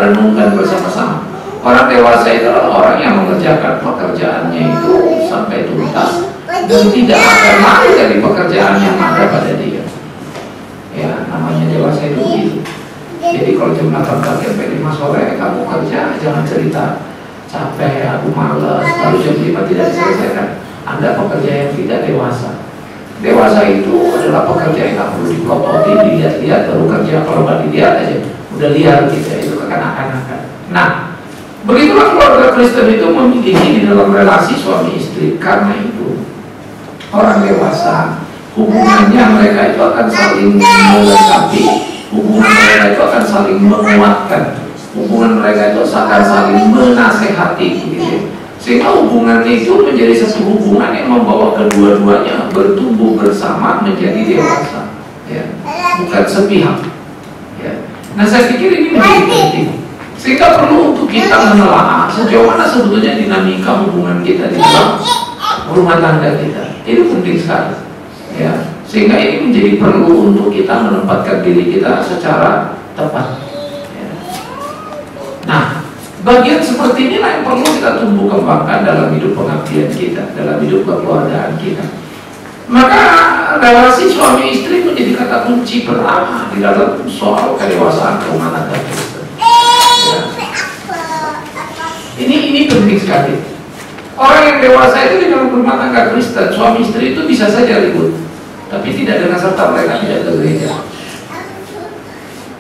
renungkan bersama-sama. Orang dewasa itu adalah orang yang mengerjakan pekerjaannya itu sampai tuntas dan tidak akan lari dari pekerjaan yang ada pada dia. Ya, namanya dewasa itu begitu. Jadi kalau jam 8 pagi sampai 5 sore kamu kerja, jangan cerita capek, aku malas, lalu jam 5 tidak diselesaikan. Anda pekerja yang tidak dewasa. Dewasa itu adalah pekerja yang nggak perlu dipelototi, dilihat-lihat baru kerja. Kalau nggak dilihat aja udah liar gitu ya, itu kekanak-kanakan. Nah, begitulah keluarga Kristen itu memiliki di dalam relasi suami istri. Karena itu orang dewasa hubungannya mereka itu akan saling melengkapi, hubungan mereka itu akan saling menguatkan, hubungan mereka itu akan saling menasehati gitu. Sehingga hubungan itu menjadi satu hubungan yang membawa kedua-duanya bertumbuh bersama menjadi dewasa, ya, bukan sepihak. Ya. Nah, saya pikir ini menjadi penting. Sehingga perlu untuk kita menelaah sejauh mana sebetulnya dinamika hubungan kita di dalam rumah tangga kita. Itu penting sekali. Ya. Sehingga ini menjadi perlu untuk kita menempatkan diri kita secara tepat. Ya. Nah, bagian seperti inilah yang perlu kita tumbuh kembangkan dalam hidup pengabdian kita, dalam hidup kekeluargaan kita. Maka relasi suami istri menjadi kata kunci pertama di dalam soal kedewasaan rumah tangga kita. Ya. Ini penting sekali. Orang yang dewasa itu di dalam rumah tangga Kristen, suami istri itu bisa saja ribut, tapi tidak dengan serta mereka tidak ke gereja.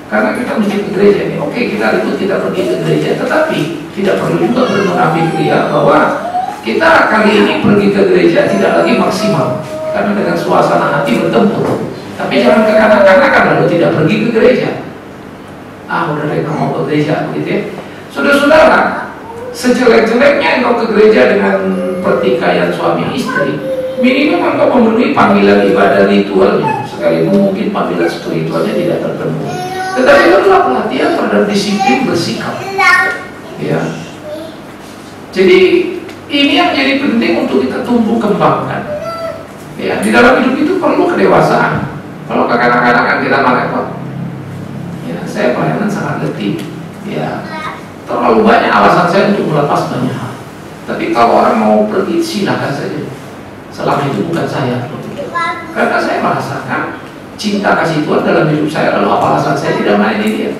Karena kita mesti ke gereja nih, oke kita ribut, kita pergi ke gereja, tetapi tidak perlu juga bermunafik ria bahwa kita kali ini pergi ke gereja tidak lagi maksimal, karena dengan suasana hati bertempur. Tapi jangan kekanak-kanakan lalu tidak pergi ke gereja. Udah mereka mau ke gereja, begitu ya. Saudara-saudara, sejelek-jeleknya engkau ke gereja dengan pertikaian suami istri, minimum engkau memenuhi panggilan ibadah ritualnya, sekalipun mungkin panggilan spiritualnya tidak terpenuhi. Tetapi itu adalah pelatihan terhadap disiplin bersikap. Ya. Jadi ini yang jadi penting untuk kita tumbuh kembangkan. Ya, di dalam hidup itu perlu kedewasaan. Kalau kekanak-kanakan kita malah repot. Ya, saya pelayanan sangat letih. Ya, terlalu banyak alasan saya untuk melepas banyak hal. Tapi kalau orang mau pergi silakan saja. Selama itu bukan saya. Karena saya merasakan cinta kasih Tuhan dalam hidup saya, lalu apa alasan saya tidak melayani dia?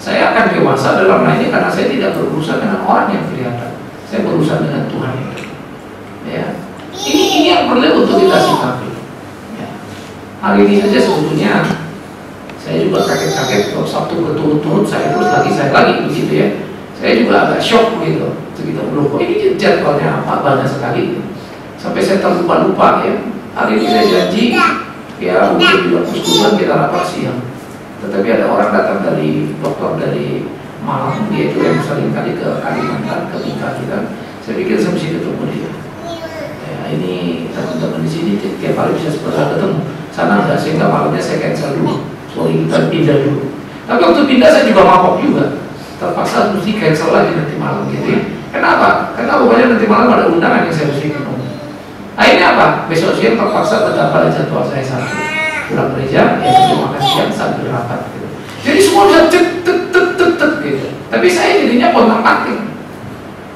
Saya akan dewasa dalam melayani karena saya tidak berurusan dengan orang yang kelihatan. Saya berurusan dengan Tuhan. Ya. Ini yang perlu untuk kita sikapi. Ya. Hari ini saja sebetulnya saya juga kaget-kaget kalau Sabtu berturut-turut saya lagi begitu ya. Saya juga agak shock begitu. Begitu belum. Ini jadwalnya apa banyak sekali. Sampai saya terlupa-lupa ya. Hari ini saya janji ya untuk di persekutuan kita rapat siang. Tetapi ada orang datang dari dokter dari Malang, dia itu yang sering kali ke Kalimantan, ke Mika kita. Saya pikir saya mesti ketemu dia. Ya, ini teman-teman di sini tiap hari bisa ketemu. Sana enggak, sehingga malamnya saya cancel dulu. Sorry, kita pindah dulu. Tapi waktu pindah saya juga mabok juga. Terpaksa mesti cancel lagi nanti malam gitu ya. Kenapa? Karena pokoknya nanti malam ada undangan yang saya mesti ketemu. Akhirnya apa? Besok siang terpaksa tetap pada jadwal saya satu. Pulang gereja, ya saya makan siang sambil rapat gitu. Jadi semua udah tet gitu. Tapi saya jadinya pontang-panting.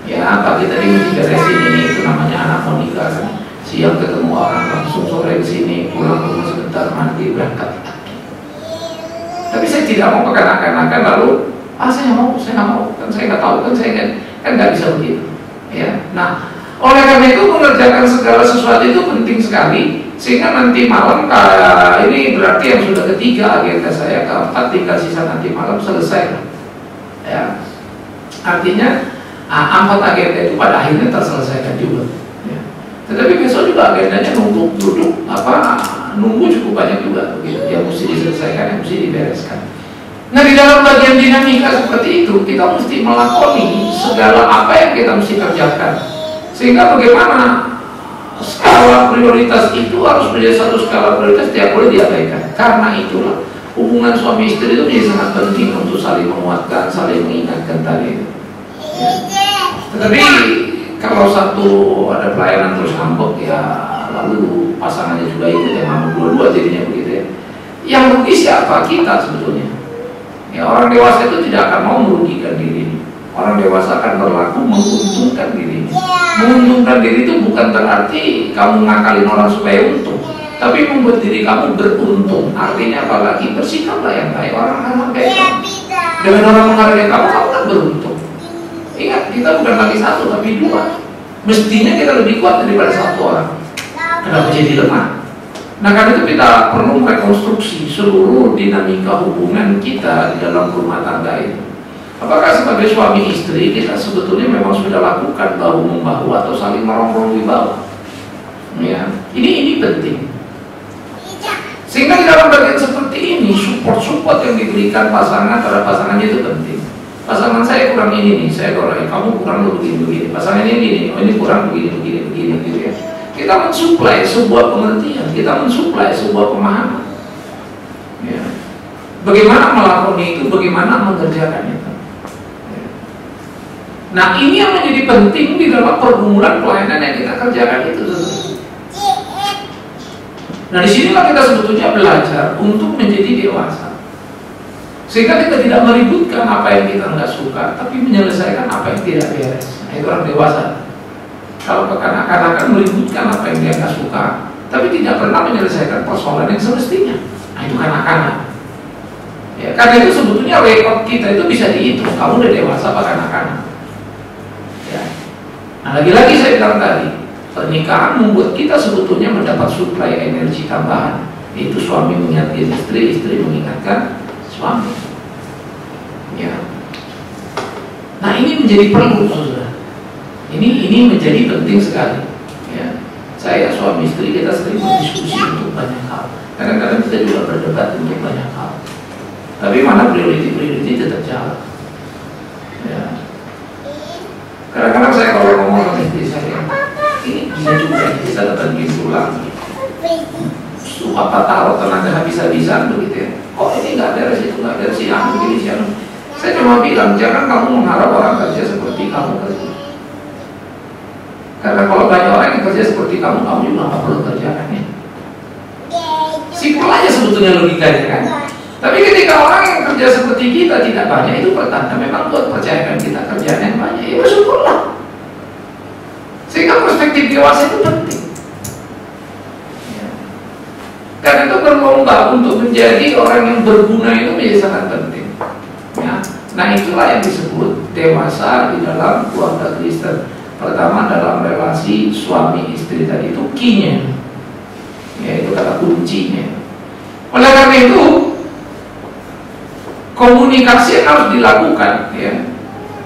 Ya pagi tadi mesti beresin ini, itu namanya anak mau nikah kan. Siang ketemu orang, langsung sore kesini, pulang ke rumah sebentar, mandi, berangkat. Tapi saya tidak mau kekanak-kanakan lalu, saya nggak mau, kan saya nggak tahu, kan saya kan nggak bisa begitu. Ya, nah oleh karena itu mengerjakan segala sesuatu itu penting sekali. Sehingga nanti malam ini berarti yang sudah ketiga agenda saya, keempat tinggal sisa nanti malam selesai. Ya. Artinya 4 agenda itu pada akhirnya terselesaikan juga. Ya. Tetapi besok juga agendanya nunggu cukup banyak juga begitu. Yang mesti diselesaikan, yang mesti dibereskan. Nah di dalam bagian dinamika seperti itu kita mesti melakoni segala apa yang kita mesti kerjakan. Sehingga bagaimana skala prioritas itu harus menjadi satu skala prioritas, tidak boleh diabaikan. Karena itulah hubungan suami istri itu menjadi sangat penting untuk saling menguatkan, saling mengingatkan tadi. Ya. Tetapi kalau satu ada pelayanan terus ngambek ya, lalu pasangannya juga ikut yang ngambek dua-dua jadinya begitu ya. Yang rugi siapa? Kita sebetulnya. Ya, orang dewasa itu tidak akan mau merugikan diri. Orang dewasa akan berlaku menguntungkan diri. Menguntungkan diri itu bukan berarti kamu ngakalin orang supaya untung, tapi membuat diri kamu beruntung. Artinya apalagi bersikaplah yang baik, orang akan menghargai kamu. Dengan orang menghargai kamu, kamu kan beruntung. Ingat, kita bukan lagi satu tapi dua. Mestinya kita lebih kuat daripada satu orang. Kenapa jadi lemah? Nah, karena itu kita perlu merekonstruksi seluruh dinamika hubungan kita di dalam rumah tangga ini. Apakah sebagai suami istri kita sebetulnya memang sudah lakukan bahu-membahu atau saling merongrong di bawah? Ya, ini penting. Sehingga di dalam bagian seperti ini support yang diberikan pasangan terhadap pasangannya itu penting. Pasangan saya kurang ini nih, saya kurang, kamu kurang begini. Pasangan ini ini kurang begini gitu ya. Kita mensuplai sebuah pengertian, kita mensuplai sebuah pemahaman. Ya. Bagaimana melakoni itu, bagaimana mengerjakan itu. Ya. Nah, ini yang menjadi penting di dalam pergumulan pelayanan yang kita kerjakan itu. Nah, disinilah kita sebetulnya belajar untuk menjadi dewasa, sehingga kita tidak meributkan apa yang kita nggak suka, tapi menyelesaikan apa yang tidak beres. Nah, itu orang dewasa. Kalau kekanak-kanakan meributkan apa yang dia nggak suka, tapi tidak pernah menyelesaikan persoalan yang semestinya. Nah, itu kanak-kanak. Ya, karena itu sebetulnya rekod kita itu bisa dihitung. Kamu udah dewasa apa kanak-kanak? Ya. Nah, lagi-lagi saya bilang tadi, pernikahan membuat kita sebetulnya mendapat suplai energi tambahan. Itu suami mengingatkan istri, istri mengingatkan suami. Ya. Nah, ini menjadi perlu, saudara. Ini menjadi penting sekali. Ya. Saya suami istri kita sering berdiskusi untuk banyak hal. Kadang-kadang kita juga berdebat untuk banyak hal. Tapi mana prioriti tetap jalan. Ya. Kadang-kadang saya kalau ngomong sama istri saya, ini bisa juga kita dapat pulang. Apa taruh tenaga habis-habisan begitu ya. Oh, ini nggak beres, itu nggak beres, begini sih. Saya cuma bilang, jangan kamu mengharap orang kerja seperti kamu kerja. Karena kalau banyak orang yang kerja seperti kamu juga nggak perlu kerjakan ya. Simpel aja sebetulnya logikanya kan. Tapi ketika orang yang kerja seperti kita tidak banyak, itu pertanda memang Tuhan percayakan kita kerjaan yang banyak. Ya bersyukurlah. Sehingga perspektif dewasa itu penting. Ya. Karena itu berlomba untuk menjadi orang yang berguna itu menjadi sangat penting. Ya. Nah, itulah yang disebut dewasa di dalam keluarga Kristen. Pertama dalam relasi suami istri tadi itu key-nya, yaitu kata kuncinya. Oleh karena itu komunikasi yang harus dilakukan ya.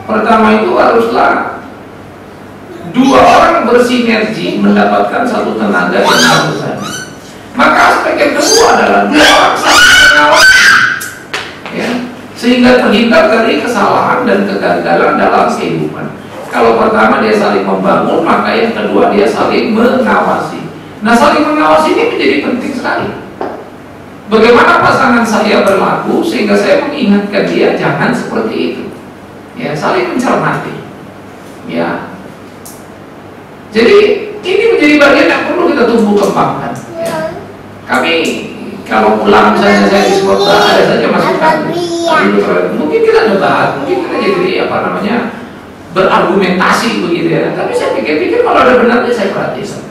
Pertama itu haruslah dua orang bersinergi mendapatkan satu tenaga yang sama besar. Maka aspek yang kedua adalah dua orang saling mengawasi ya, sehingga terhindar dari kesalahan dan kegagalan dalam kehidupan. Kalau pertama dia saling membangun, maka yang kedua dia saling mengawasi. Nah, saling mengawasi ini menjadi penting sekali. Bagaimana pasangan saya berlaku sehingga saya mengingatkan dia jangan seperti itu. Ya, saling mencermati. Ya. Jadi ini menjadi bagian yang perlu kita tumbuh kembangkan. Ya. Kami kalau pulang misalnya saya di sekolah ada saja masukan. Mungkin kita debat, mungkin kita jadi berargumentasi begitu ya. Tapi saya pikir-pikir kalau ada benarnya saya perhatikan.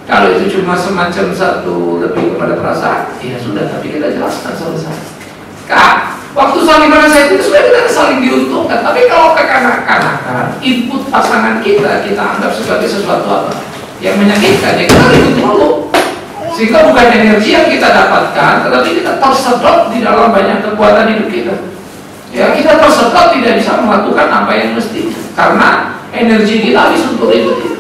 Kalau itu cuma semacam satu lebih kepada perasaan, ya sudah, tapi kita jelaskan selesai. Kak, waktu saling menasihat itu sudah kita saling diuntungkan. Tapi kalau kekanak-kanakan input pasangan kita anggap sebagai sesuatu apa yang menyakitkan, ya kita ribut dulu. Sehingga bukan energi yang kita dapatkan, tetapi kita tersedot di dalam banyak kekuatan hidup kita. Ya, kita tersedot tidak bisa melakukan apa yang mesti karena energi kita habis untuk itu.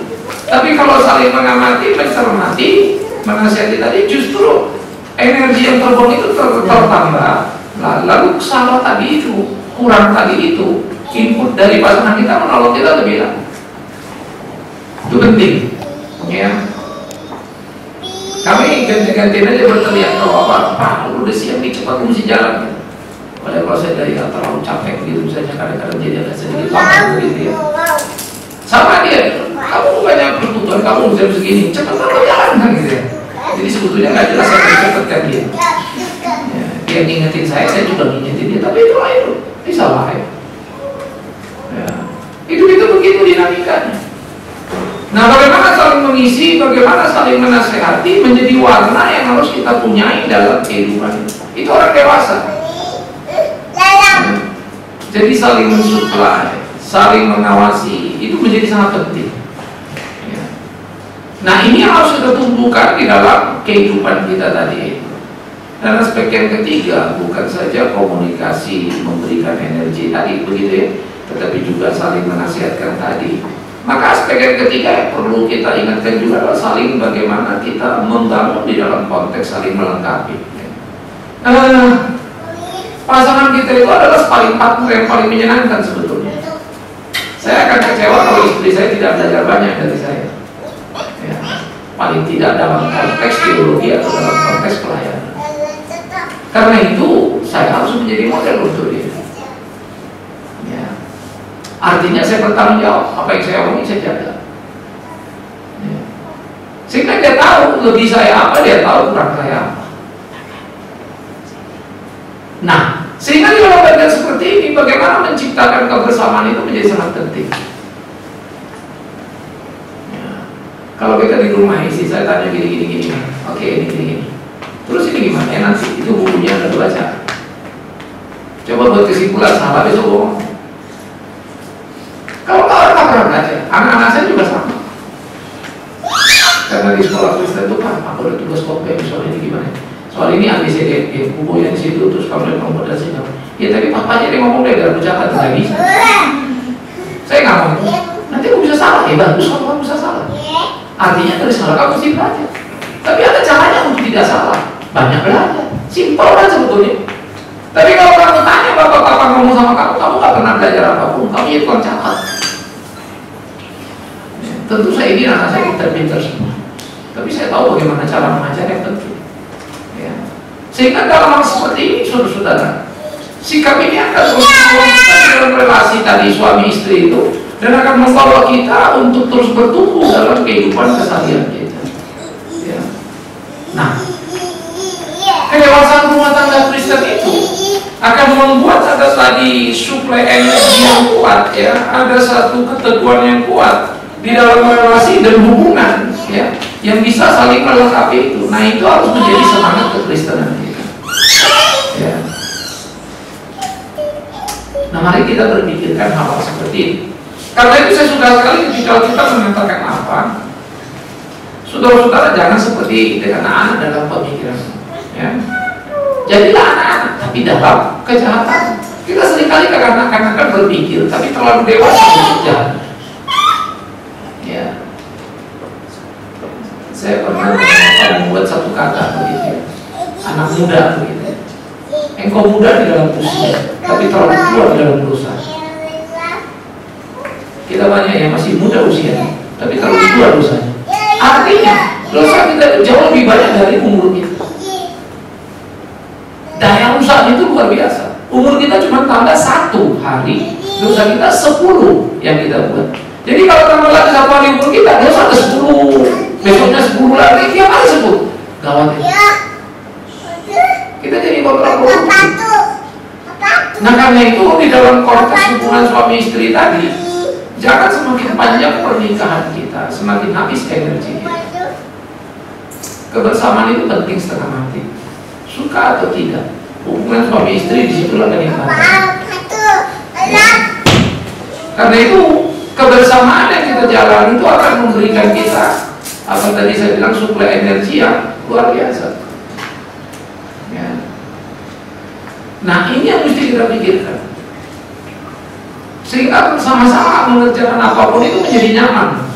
Tapi kalau saling mengamati, mencermati, menasihati tadi, justru energi yang terbuang itu tertambah. Lalu salah tadi itu, kurang tadi itu, input dari pasangan kita menolong kita lebih lagi. Itu penting. Ya. Kami ganti-gantian aja berteriak kalau apa, lu udah siap nih, cepat mesti jalan. Padahal kalau saya dari terlalu capek gitu, misalnya kadang-kadang jadi agak sedikit lama gitu ya. Sama dia, kamu bukannya bertujuan kamu jam segini, cepat jalan kan gitu ya. Jadi sebetulnya nggak jelas yang cepatkan dia. Ya, dia saya ngingetin saya juga ngingetin dia, tapi itulah itu, ini salah ya. Itu begitu dinamikanya. Nah, bagaimana saling mengisi, bagaimana saling menasehati menjadi warna yang harus kita punyai dalam kehidupan itu. Itu orang dewasa. Jadi saling mensuplai, saling mengawasi, itu menjadi sangat penting. Nah, ini yang harus kita tumbuhkan di dalam kehidupan kita tadi. Dan aspek yang ketiga, bukan saja komunikasi memberikan energi tadi begitu ya, tetapi juga saling menasihatkan tadi. Maka aspek yang ketiga yang perlu kita ingatkan juga adalah saling bagaimana kita membangun di dalam konteks saling melengkapi. Pasangan kita itu adalah paling partner yang paling menyenangkan sebetulnya. Saya akan kecewa kalau istri saya tidak belajar banyak dari saya. Ya, paling tidak dalam konteks teologi atau dalam konteks pelayanan. Karena itu saya harus menjadi model untuk dia. Artinya saya bertanggung jawab, apa yang saya omongin saya jaga. Sehingga dia tahu lebih saya apa, dia tahu kurang saya apa. Nah, sehingga di dalam bagian seperti ini, bagaimana menciptakan kebersamaan itu menjadi sangat penting. Kalau kita di rumah istri saya tanya gini, oke ini. Terus ini gimana ya nanti? Itu bukunya Anda baca. Coba buat kesimpulan, salah besok ngomong. Kalau orang tak pernah belajar, anak-anak saya juga sama. Karena di sekolah Kristen itu kan, aku ada tugas kopek, soal ini gimana? Soal ini ABCD, bukunya di situ, terus kamu lihat nomor dan sini. Ya tapi papanya dia ngomong dia gak ucapkan, tidak bisa. Saya nggak mau. Nanti aku bisa salah, ya bagus kalau kamu bisa salah. Artinya dari salah kamu mesti belajar. Tapi ada caranya untuk tidak salah. Banyak belajar, simpel kan sebetulnya. Tapi kalau kamu tanya bapak-bapak ngomong sama kamu gak pernah belajar apapun, kamu ya tukang catat. Tentu saya ini anak saya pintar-pintar semua, tapi saya tahu bagaimana cara mengajar yang penting. Ya. Sehingga dalam hal seperti ini, saudara-saudara, sikap ini akan dalam relasi tadi suami istri itu, dan akan membawa kita untuk terus bertumbuh dalam kehidupan keseharian kita. Ya. Nah, kedewasaan rumah tangga Kristen itu akan membuat ada tadi suplai energi yang kuat, ya, ada satu keteguhan yang kuat di dalam relasi dan hubungan, ya, yang bisa saling melengkapi itu. Nah, itu harus menjadi semangat kekristenan kita. Ya. Nah, mari kita berpikirkan hal seperti ini. Karena itu saya suka sekali ketika kita mengatakan apa, saudara-saudara jangan seperti dengan anak dalam pemikiran. Ya. Jadilah anak-anak, tapi dalam kejahatan. Kita seringkali kanak-kanak berpikir, tapi terlalu dewasa untuk jahat. Ya. Saya pernah membuat satu kata begitu, anak muda begitu. Engkau muda di dalam usia, tapi terlalu tua di dalam dosa. Kita banyak yang masih muda usianya, tapi terlalu tua dosanya. Artinya dosa kita jauh lebih banyak dari umur kita. Daya rusak itu luar biasa. Umur kita cuma tambah 1 hari, dosa kita 10 yang kita buat. Jadi kalau tambah lagi 1 hari umur kita, dosa ada 10, besoknya 10 lagi, tiap hari 10. Gawat ya. Kita jadi kontraproduktif. Nah, karena itu di dalam konteks hubungan suami istri tadi, jangan semakin panjang pernikahan kita, semakin habis energi kita. Kebersamaan itu penting setengah mati. Suka atau tidak, hubungan suami istri disitulah kenikmatan. Ya. Karena itu kebersamaan yang kita jalani itu akan memberikan kita apa tadi saya bilang suplai energi yang luar biasa. Ya. Nah, ini yang mesti kita pikirkan. Sehingga bersama-sama mengerjakan apapun itu menjadi nyaman.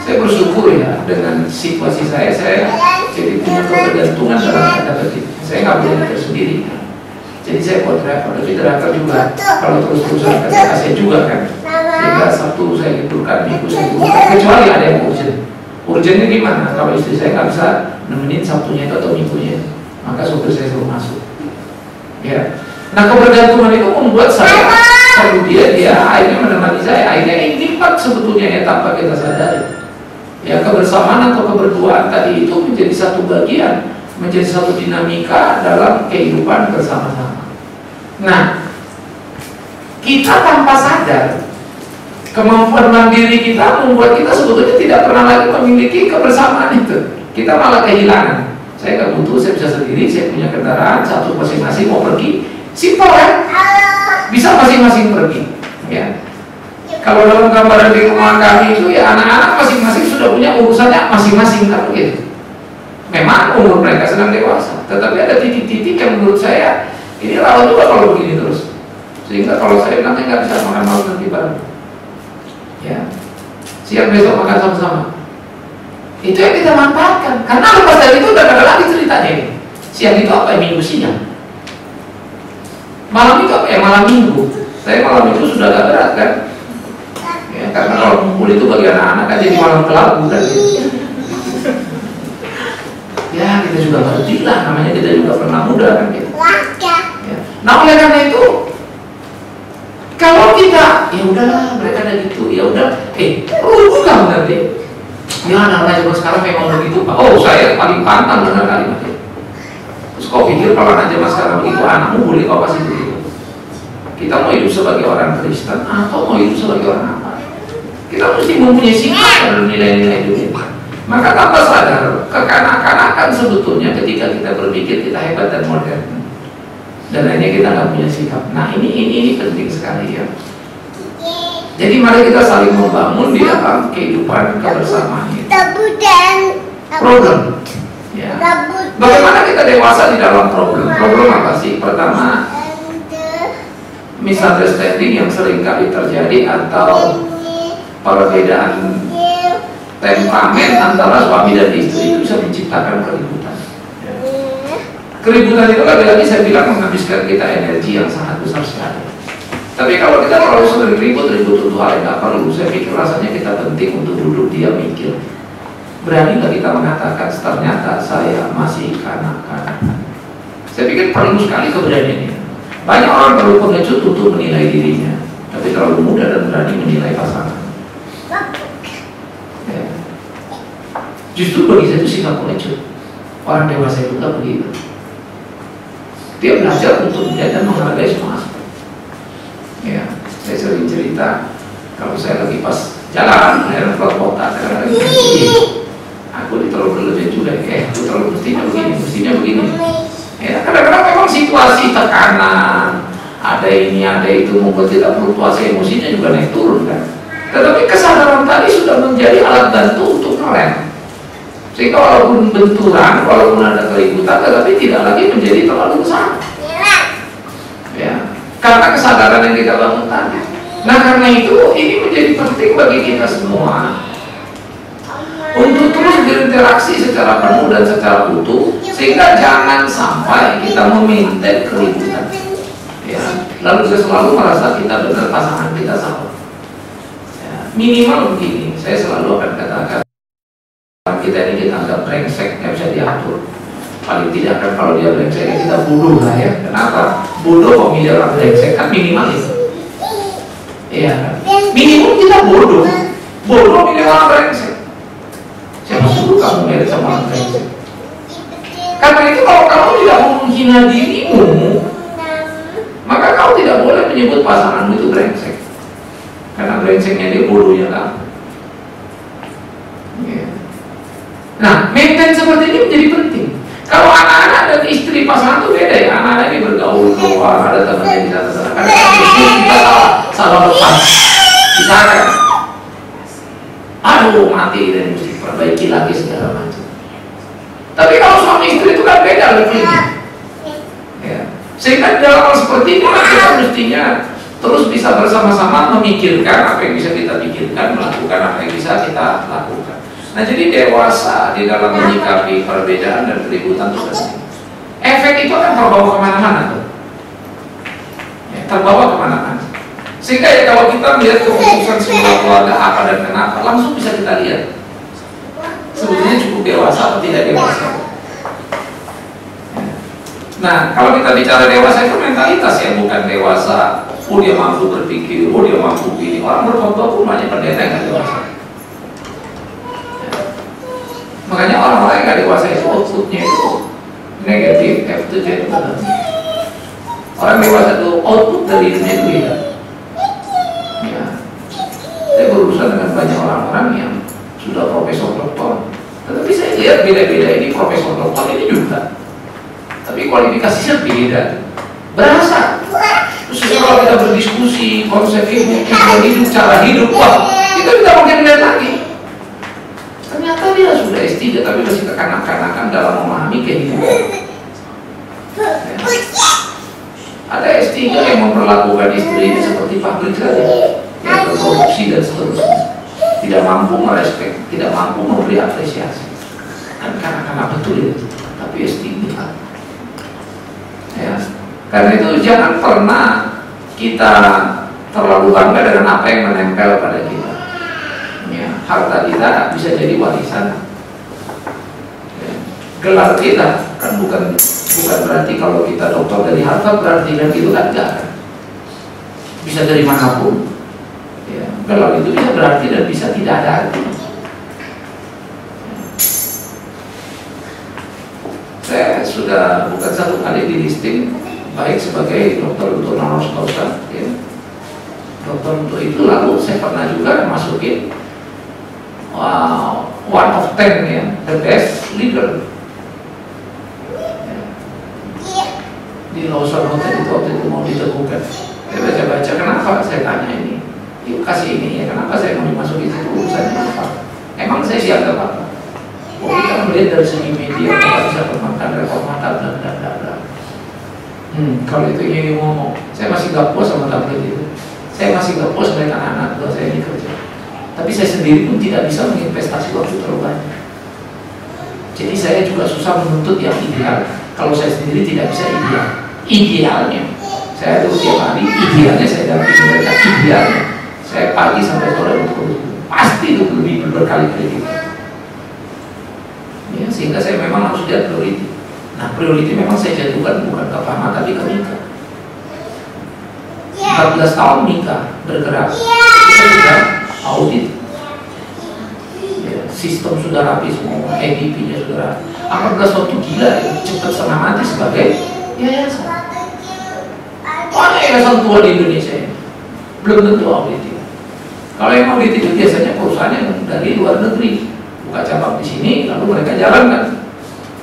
Saya bersyukur ya dengan situasi saya jadi punya ketergantungan dalam kata ketik. Saya nggak boleh mikir sendiri. Jadi saya buat driver, tapi driver juga kalau terus-terusan kerja saya juga kan. Sehingga Sabtu saya liburkan, Minggu saya liburkan, kecuali ada yang urgent. Urgentnya gimana? Kalau istri saya nggak bisa nemenin Sabtunya itu atau Minggunya, maka sopir saya suruh masuk. Ya. Nah, kebergantungan itu membuat saya perlu dia akhirnya menemani saya. Akhirnya ini nikmat sebetulnya ya tanpa kita sadari. Ya, kebersamaan atau keberduaan tadi itu menjadi satu bagian menjadi satu dinamika dalam kehidupan bersama-sama. Nah, kita tanpa sadar kemampuan mandiri kita membuat kita sebetulnya tidak pernah lagi memiliki kebersamaan itu. Kita malah kehilangan. Saya nggak butuh, saya bisa sendiri, saya punya kendaraan satu masing-masing mau pergi, simpel kan? Bisa masing-masing pergi. Ya. Kalau dalam gambaran di rumah kami itu ya anak-anak masing-masing sudah punya urusannya masing-masing kan begitu. Memang umur mereka sedang dewasa, tetapi ada titik-titik yang menurut saya ini lawan juga kalau begini terus. Sehingga kalau saya nanti nggak bisa makan malam nanti bareng. Ya, siang besok makan sama-sama. Itu yang kita manfaatkan. Karena lepas dari itu udah ada lagi ceritanya. Siang itu apa? Minggu siang. Malam itu apa? Malam minggu. Saya malam itu sudah agak berat kan. Ya, karena kalau kumpul itu bagi anak-anak kan jadi malam kelabu kan. Ya kita juga ngerti lah. Namanya kita juga pernah muda kan gitu. Ya. Nah oleh karena itu, kalau kita ya udahlah mereka ada gitu, ya udah, bukan nanti. Ya anak-anak zaman sekarang memang begitu Pak. Oh saya paling pantang dengan kalimat itu. Terus kau pikir kalau anak zaman sekarang begitu, anakmu boleh kau kasih begitu? Kita mau hidup sebagai orang Kristen atau mau hidup sebagai orang apa? Kita mesti mempunyai sikap dan nilai-nilai hidup. Maka tanpa sadar kekanak-kanakan sebetulnya ketika kita berpikir kita hebat dan modern. Dan lainnya kita nggak punya sikap. Nah ini penting sekali ya. Jadi mari kita saling membangun di dalam kehidupan kebersamaan ini. Problem. Ya. Bagaimana kita dewasa di dalam problem? Problem apa sih? Pertama, misunderstanding yang sering kali terjadi atau perbedaan temperamen antara suami dan istri itu bisa menciptakan keributan. Ya. Keributan itu lagi-lagi saya bilang menghabiskan kita energi yang sangat besar sekali. Tapi kalau kita terlalu sering ribut untuk hal yang nggak perlu, saya pikir rasanya kita penting untuk duduk diam mikir. Berani nggak kita mengatakan ternyata saya masih kanak-kanak? Saya pikir perlu sekali keberanian ini. Banyak orang terlalu pengecut untuk menilai dirinya, tapi terlalu mudah dan berani menilai pasangan. Ya. Justru bagi saya itu sikap pengecut. Orang dewasa itu nggak begitu. Dia belajar untuk melihat dan menghargai semua aspek. Ya, saya sering cerita kalau saya lagi pas jalan, akhirnya keluar kota, kadang-kadang aku terlalu berlebihan juga, aku terlalu mestinya begini. Ya, kadang-kadang memang situasi tekanan, ada ini, ada itu, membuat kita fluktuasi emosinya juga naik turun kan. Tetapi kesadaran tadi sudah menjadi alat bantu untuk ngerem. Sehingga walaupun benturan, walaupun ada keributan, tetapi tidak lagi menjadi terlalu besar. Ya. Karena kesadaran yang kita bangun tadi. Nah karena itu ini menjadi penting bagi kita semua untuk terus berinteraksi secara penuh dan secara utuh, sehingga jangan sampai kita meminta keributan. Ya. Lalu saya selalu merasa kita benar, pasangan kita sama. Ya. Minimal begini, saya selalu akan katakan kita ini kita anggap brengsek, nggak bisa diatur. Paling tidak kan kalau dia brengsek kita bodoh lah ya. Kenapa? Bodoh kok milih orang brengsek, kan minimal itu. Iya kan? Minimum kita bodoh. Bodoh milih orang brengsek. Siapa suruh kamu milih sama orang brengsek? Karena itu kalau kamu tidak mau menghina dirimu, maka kamu tidak boleh menyebut pasanganmu itu brengsek. Karena brengseknya dia, bodohnya kamu. Yeah. Nah, maintain seperti ini menjadi penting. Kalau anak-anak dan istri pasangan itu beda ya. Anak-anak ini bergaul keluar, ada temannya di sana. Kadang-kadang kita salah lepas. Misalkan, aduh mati dan mesti perbaiki lagi segala macam. Tapi kalau suami istri itu kan beda levelnya. Ya. Sehingga dalam hal seperti ini kita mestinya terus bisa bersama-sama memikirkan apa yang bisa kita pikirkan, melakukan apa yang bisa kita lakukan. Nah jadi dewasa di dalam menyikapi perbedaan dan keributan itu penting. Efek itu akan terbawa kemana-mana tuh. Ya, terbawa kemana-mana. Sehingga ya kalau kita melihat keputusan sebuah keluarga apa dan kenapa, langsung bisa kita lihat sebetulnya cukup dewasa atau tidak dewasa. Ya. Nah kalau kita bicara dewasa itu mentalitas ya, bukan dewasa. Oh dia mampu berpikir, oh dia mampu begini. Orang berkhotbah pun banyak pendeta yang tidak dewasa. Makanya orang-orang yang gak dewasa itu outputnya itu setuju itu benar. Orang dewasa itu output dari dunia itu beda. Ya. Saya berurusan dengan banyak orang-orang yang sudah profesor doktor, tetapi saya lihat beda-beda, ini profesor doktor ini juga, tapi kualifikasinya beda, berasa. Terus kalau kita berdiskusi konsep hidup, cara hidup, wah, kita bisa makin lihat lagi. Ternyata dia sudah S3 tapi masih kekanak-kanakan dalam memahami kehidupan. Ya. Ada S3 yang memperlakukan istrinya seperti pabrik saja, yang berproduksi dan seterusnya. Tidak mampu merespek, tidak mampu memberi apresiasi. Kan kanak-kanak betul itu, tapi S3. Ya. Karena itu jangan pernah kita terlalu bangga dengan apa yang menempel pada kita. Ya, harta kita bisa jadi warisan. Ya. Gelar kita kan bukan berarti kalau kita dokter dari Harvard berarti dan itu kan enggak kan. Bisa dari manapun. Ya, gelar itu bisa berarti dan bisa tidak ada arti. Saya sudah bukan satu kali di listing baik sebagai dokter untuk honoris causa, ya. Dokter untuk itu, lalu saya pernah juga masukin one of 10 ya, the best leader. Ya. Di Lawson Hotel itu waktu itu mau diteguhkan. Saya baca-baca, kenapa saya tanya ini? Yuk kasih ini ya, kenapa saya mau dimasukin itu urusannya apa? Emang saya dianggap apa? Oh, kita melihat dari segi media, kita bisa bermakan reformator dan. Kalau itu yang ngomong, saya masih gak puas sama tablet itu. Saya masih gak puas melihat anak-anak tua saya ini kerja. Tapi saya sendiri pun tidak bisa menginvestasi waktu terlalu banyak. Jadi saya juga susah menuntut yang ideal. Kalau saya sendiri tidak bisa ideal. Idealnya, saya tuh tiap hari, idealnya saya dapat mereka. Idealnya, saya pagi sampai sore untuk pasti itu lebih berkali-kali gitu. Ya, sehingga saya memang harus lihat priority. Nah, priority memang saya jatuhkan bukan ke Fahma tapi ke Mika. 14 tahun Mika bergerak, kita sudah audit. Ya, sistem sudah rapi semua, ADP-nya sudah rapi. 14 tahun itu gila ya, cepat setengah mati sebagai yayasan. Mana yayasan tua di Indonesia ini? Belum tentu audit. Kalau yang audit itu biasanya perusahaan yang dari luar negeri, buka cabang di sini, lalu mereka jalankan.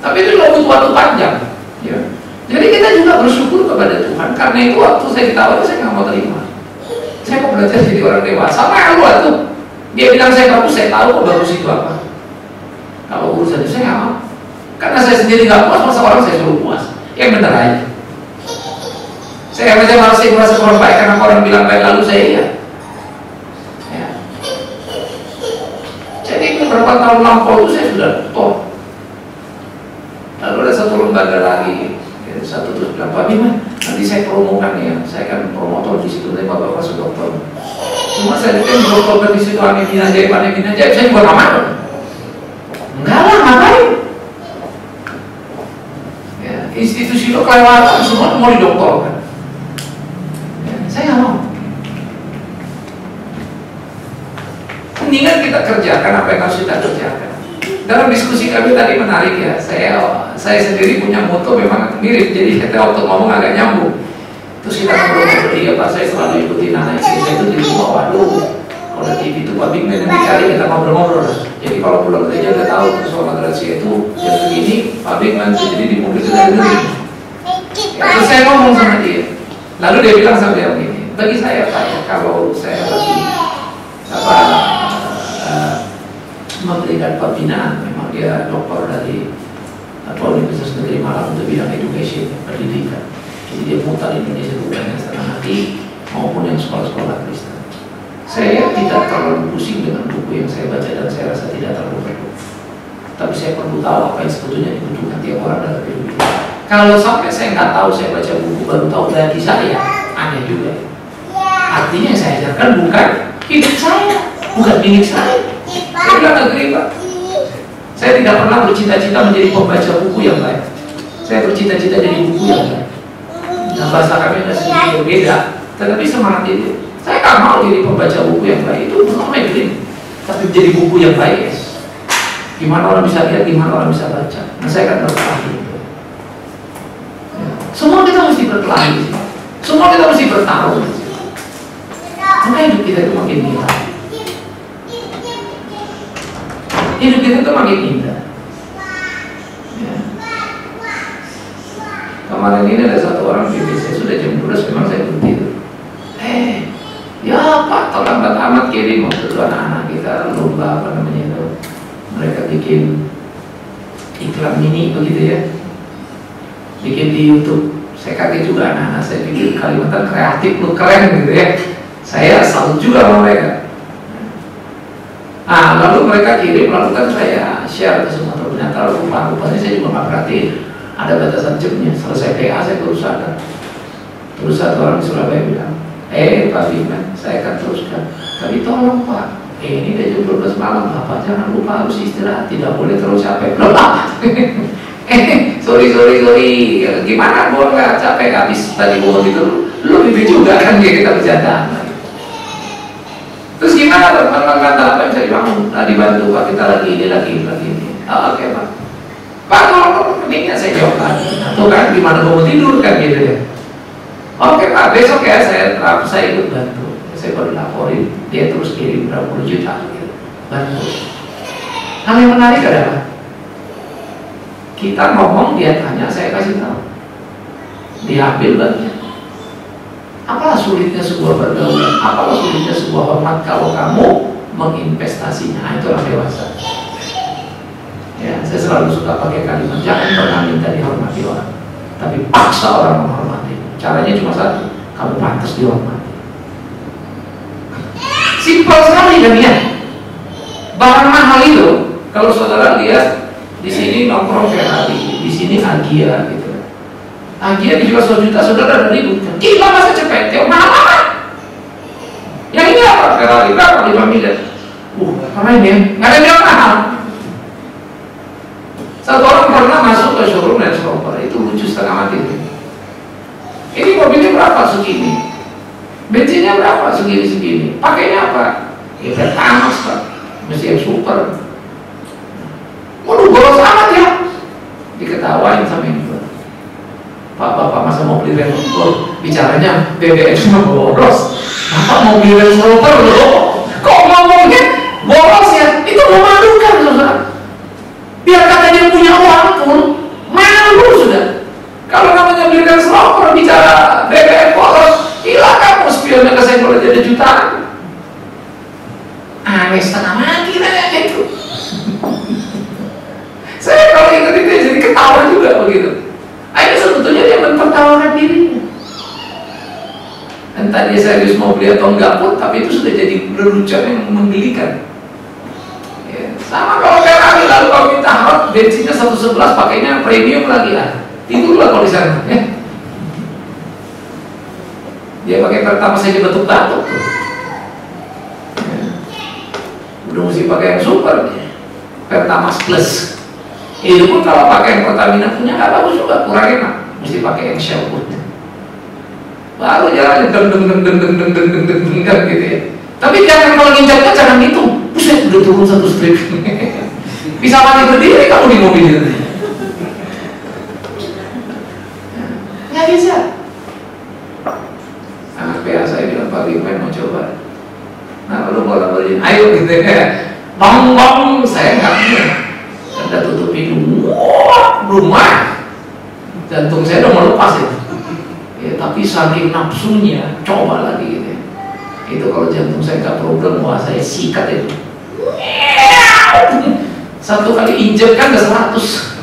Tapi itu butuh waktu panjang, ya. Jadi kita juga bersyukur kepada Tuhan. Karena itu waktu saya ditawar, saya nggak mau terima. Saya mau belajar jadi orang dewasa. Malu tuh. Dia bilang saya bagus, saya tahu kok bagus itu apa. Kalau urusan itu saya nggak mau. Karena saya sendiri nggak puas, masa orang saya suruh puas. Yang benar aja. Saya merasa orang baik karena orang bilang baik lalu saya iya. Ya. Jadi beberapa tahun lampau itu saya sudah top. Lalu ada satu lembaga lagi, ya, satu terus bilang, Pak Bima, nanti saya promokan ya, saya kan promotor di situ, tapi Bapak masuk dokter. Cuma saya kan dokter di situ, amin ajaib, saya juga nggak mau. Enggak lah, ngapain? Ya, institusi lo kelewatan, semua mau didoktorkan. Ya, saya nggak mau. Mendingan kita kerjakan apa yang harus kita kerjakan. Dalam diskusi kami tadi menarik ya, saya sendiri punya moto memang mirip, jadi kita waktu ngomong agak nyambung. Terus kita ngobrol-ngobrol, iya Pak, saya selalu ikutin anak istri saya itu di rumah, waduh, kalau TV itu Pak Bing yang dicari, kita ngobrol-ngobrol. Jadi kalau pulang kerja udah tahu soal madrasah itu jam segini, Pak Bing nanti jadi di mobil kita dengerin. Terus saya ngomong sama dia, lalu dia bilang sama dia begini, bagi saya Pak, ya, kalau saya lagi memberikan pembinaan, memang dia doktor dari Universitas Negeri Malang untuk bidang education, pendidikan. Jadi dia putar Indonesia itu banyak setengah hati maupun yang sekolah-sekolah Kristen. Saya tidak terlalu pusing dengan buku yang saya baca dan saya rasa tidak terlalu perlu. Tapi saya perlu tahu apa yang sebetulnya dibutuhkan tiap orang dalam hidup. Kalau sampai saya nggak tahu, saya baca buku baru tahu dari saya, aneh juga. Artinya yang saya ajarkan bukan hidup saya, bukan milik saya. Saya bilang negeri Pak, saya tidak pernah bercita-cita menjadi pembaca buku yang baik. Saya bercita-cita jadi buku yang baik. Nah, bahasa kami ada sedikit berbeda, tetapi semangat itu. Saya nggak mau jadi pembaca buku yang baik, itu bukan main. Tapi jadi buku yang baik, gimana orang bisa lihat, gimana orang bisa baca. Nah, saya akan tertarik. Semua kita mesti berkelahi, semua kita mesti bertarung. Maka hidup kita itu makin indah. Hidup kita itu makin indah. Ya. Kemarin ini ada satu orang bimbing saya, sudah jam 12 memang saya belum tidur. Ya Pak, terlambat amat kirim waktu itu anak-anak kita lomba apa namanya itu. Mereka bikin iklan mini begitu ya, bikin di YouTube. Saya kaget juga anak-anak saya bikin Kalimantan kreatif, lu keren gitu ya. Saya salut juga sama mereka. Lalu mereka kirim, lalu kan saya share ke semua. Ternyata lupa-lupanya saya juga nggak perhatiin. Ada batasan jamnya. Selesai PA saya kerusakan. Terus satu orang di Surabaya bilang, Pak Biman, saya akan teruskan. Tapi tolong Pak, ini udah jam 12 malam, Bapak jangan lupa harus istirahat, tidak boleh terlalu capek. Sorry, gimana gua nggak capek habis tadi gua gitu, lu itu juga kan kita bercanda. Terus gimana teman-teman kata apa yang saya bilang, dibantu Pak, kita lagi ini. Oke Pak. Pak tolong pentingnya saya jawab lagi. Tuh kan gimana gua mau tidur kan gitu ya. Oke Pak, besok ya saya ikut bantu. Saya baru laporin, dia terus kirim berapa puluh juta gitu. Bantu. Hal yang menarik adalah kita ngomong, dia tanya, saya kasih tahu. Dia ambil bagian. Apalah sulitnya sebuah pergaulan, apalah sulitnya sebuah hormat kalau kamu menginvestasinya. Itu orang dewasa. Ya, saya selalu suka pakai kalimat, jangan pernah minta dihormati orang, tapi paksa orang menghormati. Caranya cuma satu, kamu pantas dihormati. Simpel sekali kan ya. Barang mahal itu, kalau saudara lihat di sini nongkrong Ferrari, di sini Agia gitu. Agia dijual 1 juta, saudara ada ribut. Gila masa cepet, ya mahal. Yang ini apa? Ferrari berapa? 5 miliar. Keren ya, nggak ada yang mahal. Satu orang pernah masuk ke showroom Range Rover, itu lucu setengah mati. Ini mobilnya berapa? Segini. Bensinnya berapa? Segini. Pakainya apa? Ya Pertamax Pak, mesti yang super. Waduh, boros amat ya. Diketawain sama yang jual. Pak, Bapak masa mau beli Range Rover? Bicaranya BBM cuma boros. Bapak mau beli Range Rover loh. Kok ngomongnya boros ya? Itu memalukan saudara. Biar katanya punya uang pun malu sudah. Kalau namanya beli Range Rover bicara BBM boros, gila kamu spionnya ke saya boleh jadi jutaan. Aneh setengah mati nanya itu. Saya kalau ingat itu jadi ketawa juga begitu. Akhirnya sebetulnya dia mentertawakan dirinya. Entah dia serius mau beli atau enggak pun, tapi itu sudah jadi lelucon yang menggelikan. Ya, sama kalau Ferrari, lalu kalau minta hot bensinnya 111 pakainya premium lagi lah. Tidurlah kalau di sana. Ya. Dia pakai pertama saja batuk-batuk. Ya. Udah mesti pakai yang super, Pertamax Plus. Itu pun kalau pakai yang Pertamina punya nggak bagus juga, kurang enak. Mesti pakai yang Shell pun. Baru jalan deng gitu ya. Tapi jangan kalau nginjaknya jangan hitung. Buset, udah turun 1 strip. Bisa mati berdiri kamu di mobil itu. Nggak bisa. Anak PA saya bilang Pak Biman mau coba. Nah lalu bola-boliin, ayo gitu ya. Bang, saya nggak punya. Anda tutup hidung, wah, rumah. Jantung saya udah mau lepas itu. Ya, tapi saking nafsunya, coba lagi gitu. Itu kalau jantung saya nggak problem, wah saya sikat itu. Satu kali injek kan udah 100.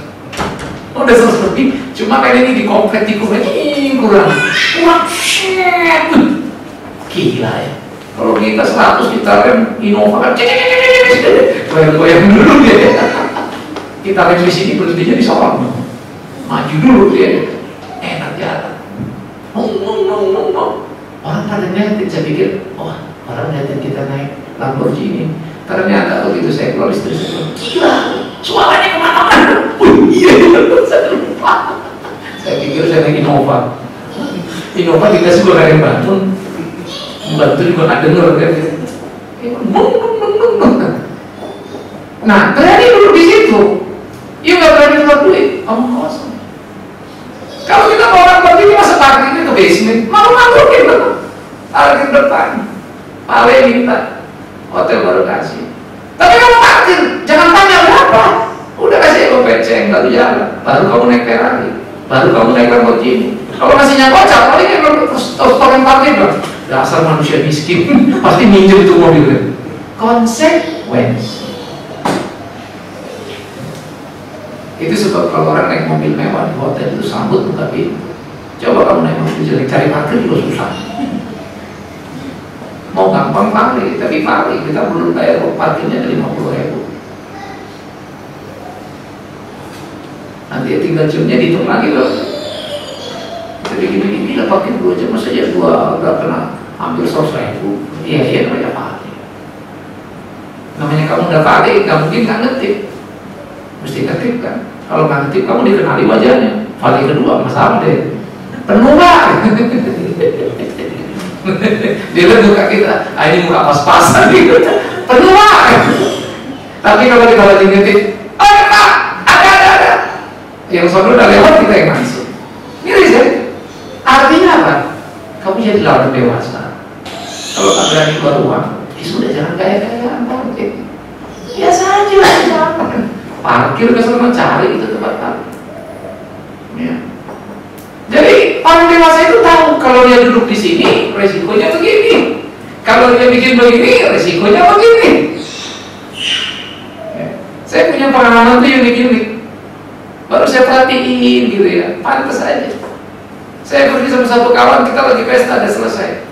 Udah 100 lebih. Cuma kali ini dikomplet kurang. Shit. Gila ya. Kalau kita 100 kita rem Innova kan goyang-goyang dulu ya. Kita rem di sini berhentinya di Sorong. Maju dulu dia. Enak jalan. Orang pada ngeliatin, saya pikir, wah orang ngeliatin kita naik Lamborghini. Ternyata begitu saya keluar istri saya, gila, suaranya kemana-mana. Iya, saya lupa. Saya pikir saya naik Innova. Innova dikasih gue kayak bantu juga nggak denger kan. Nah, berani dulu di situ. Iya nggak berani keluar duit, omong kosong. Kalau kita mau orang ke basement, malu-malu gitu. Parkir depan, Pale minta, hotel baru kasih. Tapi kamu parkir, jangan tanya berapa. Udah kasih ego peceng, baru jalan. Baru kamu naik Ferrari, baru kamu naik Lamborghini. Kalau masih kocak, paling yang terus orang parkir dong. Dasar manusia miskin, pasti minjem itu mobilnya. Konsekuensi. Itu sebab kalau orang naik mobil mewah di hotel itu sambut buka pintu. Coba kamu naik mobil jelek, cari parkir juga susah. Mau gampang parkir, tapi parkir kita belum bayar parkirnya 50.000. Nanti tinggal jamnya dihitung lagi loh. Jadi gini lah parkir 2 jam saja udah kena hampir 100.000. Iya namanya parkir. Namanya kamu udah parkir, nggak mungkin nggak ngetip. Mesti ngetip kan. Kalau nggak ngetip kamu dikenali wajahnya. Parkir kedua masalah deh. Penuh Pak. Dia lihat muka kita, ini muka pas-pasan gitu. Penuh Pak. Tapi kalau kita lagi ngetip, oh Pak, ada. Yang sono udah lewat, kita yang masuk. Miris kan? Artinya apa? Kamu jadi lawan dewasa. Kalau tak berani keluar uang, sudah jangan gaya-gayaan parkir. Biasa aja lah. Parkir kesana cari itu tempat parkir. Ya. Jadi orang dewasa itu tahu kalau dia duduk di sini resikonya begini, kalau dia bikin begini resikonya begini. Ya. Saya punya pengalaman tuh unik-unik. Baru saya perhatiin gitu ya, pantas aja. Saya pergi sama satu kawan, kita lagi pesta udah selesai.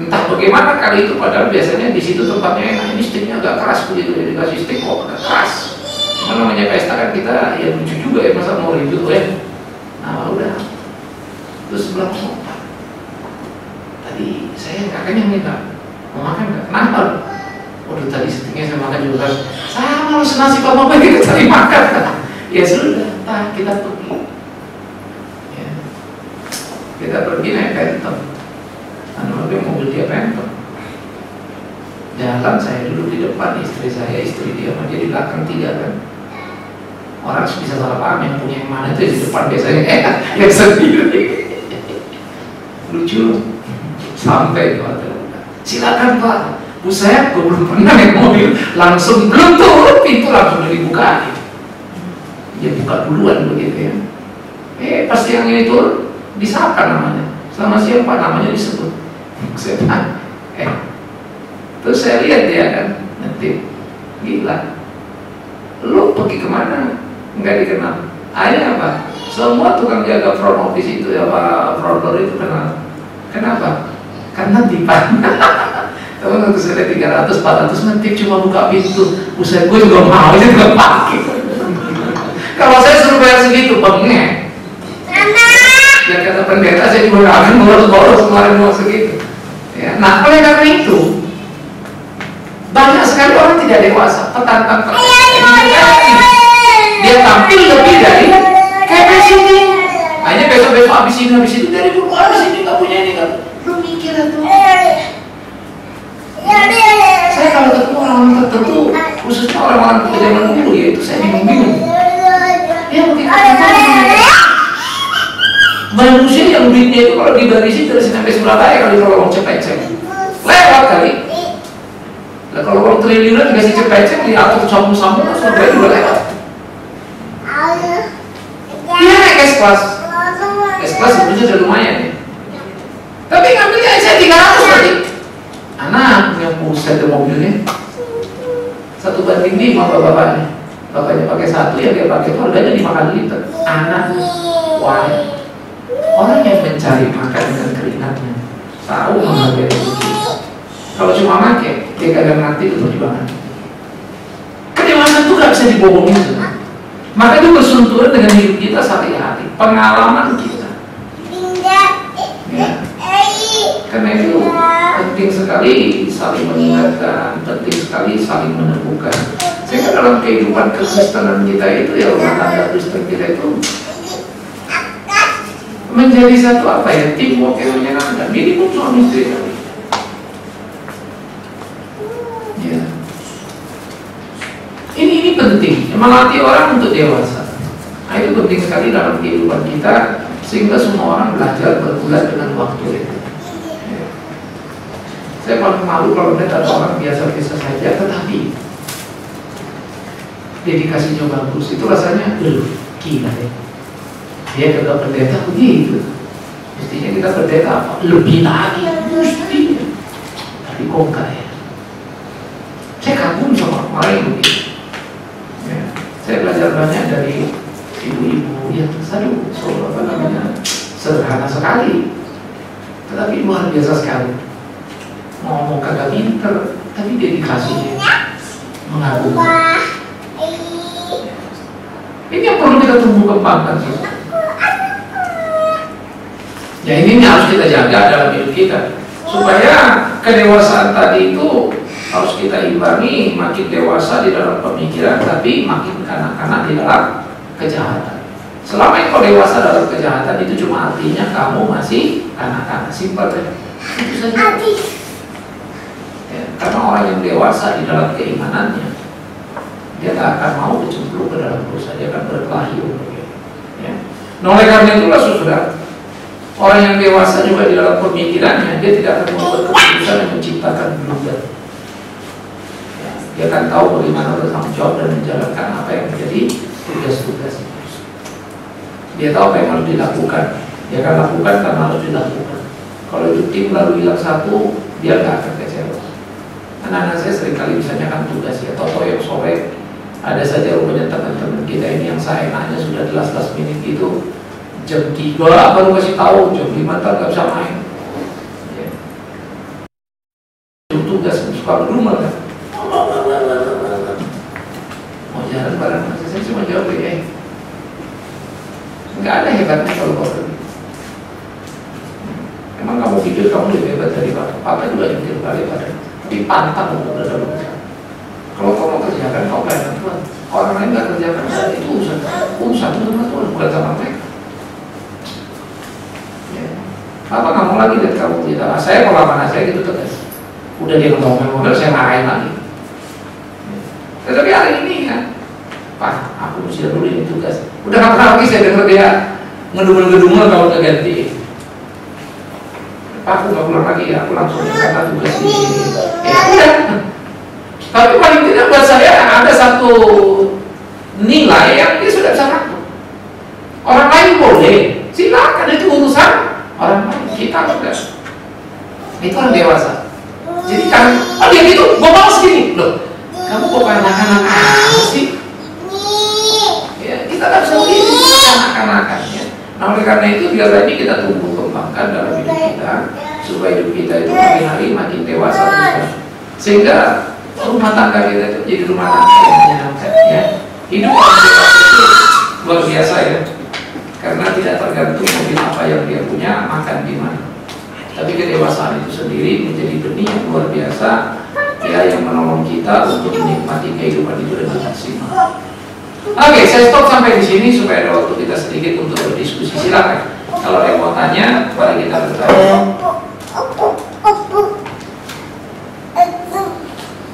Entah bagaimana kali itu, padahal biasanya di situ tempatnya enak. Ini sticknya agak keras begitu, ya dikasih stick kok agak keras. Cuma namanya pesta kan kita ya lucu juga ya, masa mau ribut ya. Nah udah. Terus bilang, oh, Pak, tadi saya nggak kenyang nih Pak, mau makan nggak? Kenapa? Waduh tadi settingnya saya makan juga kan. Sama lu senasib apa kita cari makan. Ya sudah, Pak kita pergi. Ya. Kita pergi naik Phantom. Anu mobil dia Phantom. Jalan saya duduk di depan, istri dia mah dia di belakang 3 kan. Orang bisa salah paham yang punya yang mana itu di depan biasanya yang sendiri. Lucu sampai ke hotel. Silakan Pak, buset, gue belum pernah naik mobil langsung belum turun pintu langsung dibuka. Dia buka duluan begitu ya. Pas yang ini turun disapa namanya. Selamat siang Pak, namanya disebut. Saya tanya, terus saya lihat dia kan nanti gila. Lu pergi kemana? Enggak dikenal. Akhirnya apa? Semua tukang jaga front office itu ya Pak, front door itu kenal. Kenapa? Karena tipan. Teman-teman saya 300, 400 mentip cuma buka pintu. Usai gue juga mau, dia juga pakai. Kalau saya suruh bayar segitu, bengeng. Dan kata pendeta saya juga gak akan boros-boros kemarin uang segitu. Ya, nah oleh karena itu banyak sekali orang tidak dewasa, petantang. Dia tampil lebih dari capacity. Hanya besok-besok habis itu dari dulu habis ini nggak punya ini kan. Lu mikir tuh. Saya kalau ketemu orang tertentu, khususnya orang-orang zaman dulu ya itu saya bingung-bingung. Ya mungkin manusia yang duitnya itu kalau dibarisi dari sini sampai Surabaya kali kalau orang cepeceng lewat kali. Nah kalau orang triliunan dikasih cepeceng diatur sambung-sambung Surabaya juga lewat. Dia naik S-Class sebenarnya sudah lumayan ya. Tapi ngambilnya aja 300 tadi. Anak yang pusat mobilnya 1:5 bapak-bapaknya. Bapaknya pakai 1 ya dia pakai itu harganya 5 kali lipat. Anak, wah, orang yang mencari makan dengan keringatnya tahu menghargai rezeki. Kalau cuma pakai, dia kadang nanti itu perjuangan. Kedewasaan itu gak bisa dibohongin. Maka itu bersentuhan dengan hidup kita sehari-hari, pengalaman kita. Ya. Karena itu penting sekali saling mengingatkan, penting sekali saling menemukan. Sehingga dalam kehidupan kekristenan kita itu ya rumah tangga Kristen kita itu menjadi satu apa ya, teamwork yang menyenangkan. Minimum suami istri kali. Ya. Ini penting, melatih orang untuk dewasa. Nah itu penting sekali dalam kehidupan kita sehingga semua orang belajar berbulan dengan waktu itu. Saya paling malu kalau melihat ada orang biasa-biasa saja, tetapi dedikasinya bagus. Itu rasanya, gila ya. Dia kata pendeta begitu. Mestinya kita pendeta apa? Lebih lagi, mestinya. Tapi kok enggak ya? Saya kagum sama orang yang begitu. Ya. Saya belajar banyak dari ibu-ibu yang sederhana sekali, tetapi luar biasa sekali. Ngomong kagak pinter, tapi dedikasinya mengagumkan. Ini yang perlu kita tumbuh kembangkan. Ya ini harus kita jaga dalam hidup kita, supaya kedewasaan tadi itu harus kita imbangi, makin dewasa di dalam pemikiran, tapi makin kanak-kanak di dalam kejahatan. Selama ini kalau dewasa dalam kejahatan itu cuma artinya kamu masih kanak-kanak, simpel ya. Itu saja. Ya, karena orang yang dewasa di dalam keimanannya, dia tak akan mau bercemplung ke dalam dosa, dia akan berkelahi untuk itu. Ya. Nah, oleh karena itulah saudara, orang yang dewasa juga di dalam pemikirannya, dia tidak akan membuat keputusan yang menciptakan blunder. Ya, dia akan tahu bagaimana bertanggung jawab dan menjalankan apa yang menjadi tugas-tugasnya. Dia tahu apa yang harus dilakukan, dia akan lakukan karena harus dilakukan. Kalau itu tim lalu hilang satu, dia nggak akan kecewa. Anak-anak saya seringkali misalnya kan tugas ya, toto yang sore ada saja rupanya teman-teman kita ini yang saya nanya sudah 11 menit gitu, jam 3 baru kasih tahu, jam 5 ntar nggak bisa main. Ya. Tugas suka berumur kan, mau jalan bareng saya cuma jawab nggak ada hebatnya kalau kau pergi. Emang kamu pikir kamu lebih hebat dari Papa juga yang lebih hebat, tapi pantang untuk berada dalam. Kalau kau mau kerjakan, kau pelayanan Tuhan. Orang lain nggak kerjakan, itu urusan sama Tuhan, bukan sama mereka. Ya. Papa nggak mau lagi lihat kamu tidak. Saya kalau mana saya gitu tegas. Udah dia ngomong-ngomong, saya marahin lagi. Ya. Tetapi hari ini kan, Pak, aku mesti dulu ini tugas. Udah nggak pernah lagi saya dengar dia ngedumel-ngedumel kalau udah ganti. Pak, aku nggak pulang lagi ya, aku langsung kata tugas ini. Ya udah. Tapi paling tidak buat saya ada satu nilai yang dia sudah bisa ngatur. Orang lain boleh, silakan, itu urusan orang lain. Kita enggak. Itu orang dewasa. Jadi kan, oh dia gitu, gue mau segini loh. Kamu kok anak-anak apa sih? Ya, kita kan sendiri anak-anakannya. Nah, oleh karena itu biar ini kita tumbuh kembangkan dalam hidup kita, supaya hidup kita itu makin hari makin dewasa terus. Sehingga rumah tangga kita itu jadi rumah tangga yang menyenangkan. Ya. Hidup orang dewasa itu luar biasa ya, karena tidak tergantung mungkin apa yang dia punya, makan di mana. Tapi kedewasaan itu sendiri menjadi benih yang luar biasa, ya, yang menolong kita untuk menikmati kehidupan itu dengan maksimal. Oke, saya stop sampai di sini supaya ada waktu kita sedikit untuk berdiskusi. Silakan. Kalau ada yang mau tanya, mari kita bertanya.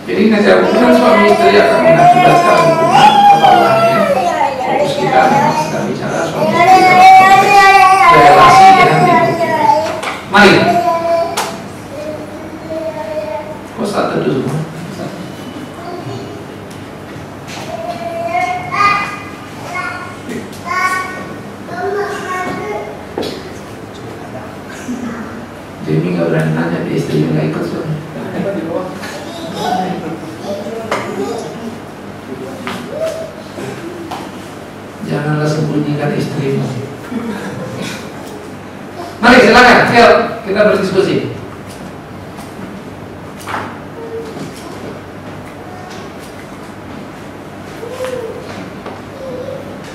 Jadi nanti hubungan suami istri akan mengakibatkan hubungan ketahuannya. Fokus kita memang sedang bicara suami istri dalam konteks relasi dengan diri. Mari. Kok saat teduh semua? Jadi nggak berani nanya, di istrinya nggak ikut soalnya. Janganlah sembunyikan istrimu. Mari silakan, ayo kita berdiskusi.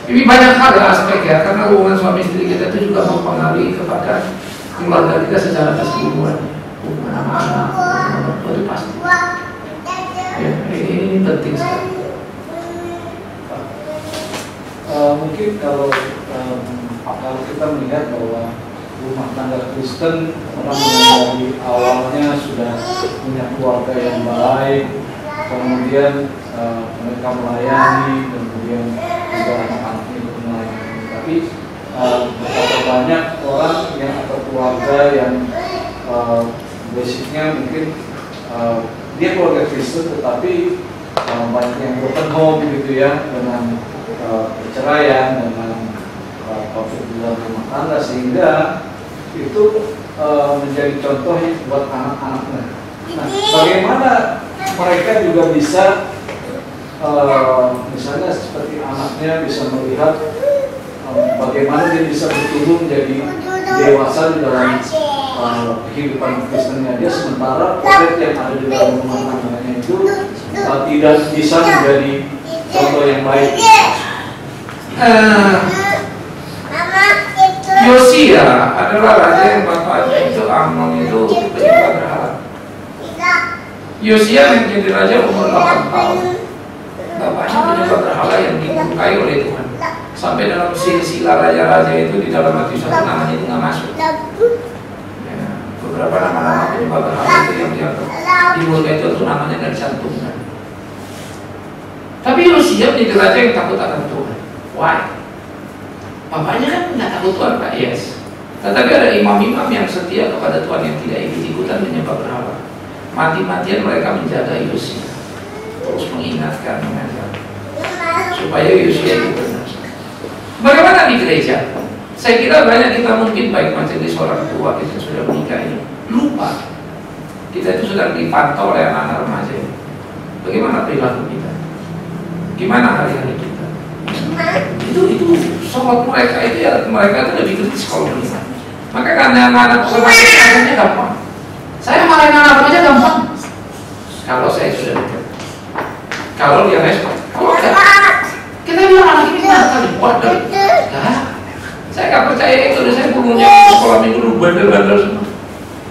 Ini banyak hal ya aspek ya, karena hubungan suami istri kita itu juga mempengaruhi kepada keluarga kita secara keseluruhan, hubungan sama anak, itu pasti. Ya, ini penting sekali. Mungkin kalau kita melihat bahwa rumah tangga Kristen orang yang dari awalnya sudah punya keluarga yang baik, kemudian mereka melayani, kemudian juga anak-anaknya itu melayani. Tapi betapa banyak orang yang atau keluarga yang basicnya mungkin dia keluarga Kristen tetapi banyak yang broken home gitu ya, dengan perceraian, dengan konflik di dalam rumah tangga, sehingga itu menjadi contoh buat anak-anaknya. Nah, bagaimana mereka juga bisa misalnya seperti anaknya bisa melihat bagaimana dia bisa bertumbuh menjadi dewasa di dalam kehidupan Kristennya dia, sementara proyek yang ada di dalam rumah tangganya itu tidak bisa menjadi contoh yang baik. Yosia adalah raja yang bapaknya itu Amnon itu penyembah berhala. Yosia menjadi raja umur 8 tahun. Bapaknya penyembah berhala yang dimurkai oleh Tuhan. Sampai dalam silsilah raja-raja itu di dalam hati satu namanya itu nggak masuk. Ya, beberapa nama-nama penyembah berhala itu yang dianggap dimurkai itu namanya nggak dicantumkan. Tapi Yosia menjadi raja yang takut akan Tuhan. Why? Bapaknya kan nggak takut Tuhan, Pak. Yes. Tetapi ada imam-imam yang setia kepada Tuhan yang tidak ikut-ikutan menyembah berhala. Mati-matian mereka menjaga Yosia, terus mengingatkan supaya Yosia itu benar. Bagaimana di gereja? Saya kira banyak kita mungkin baik majelis orang tua kita sudah menikah ini lupa kita itu sedang dipantau oleh anak-anak remaja. Bagaimana perilaku kita? Gimana hari-hari kita? Itu sholat mereka itu ya, mereka itu lebih kritis kalau kita. Maka karena anak-anak remaja akhirnya gampang. Saya marahin anak remaja gampang. Kalau saya sudah dekat. Kalau dia respon, kalau enggak, kita bilang anak ini nakal, waduh. Saya nggak percaya itu. Saya punya sekolah minggu dulu bandel-bandel semua.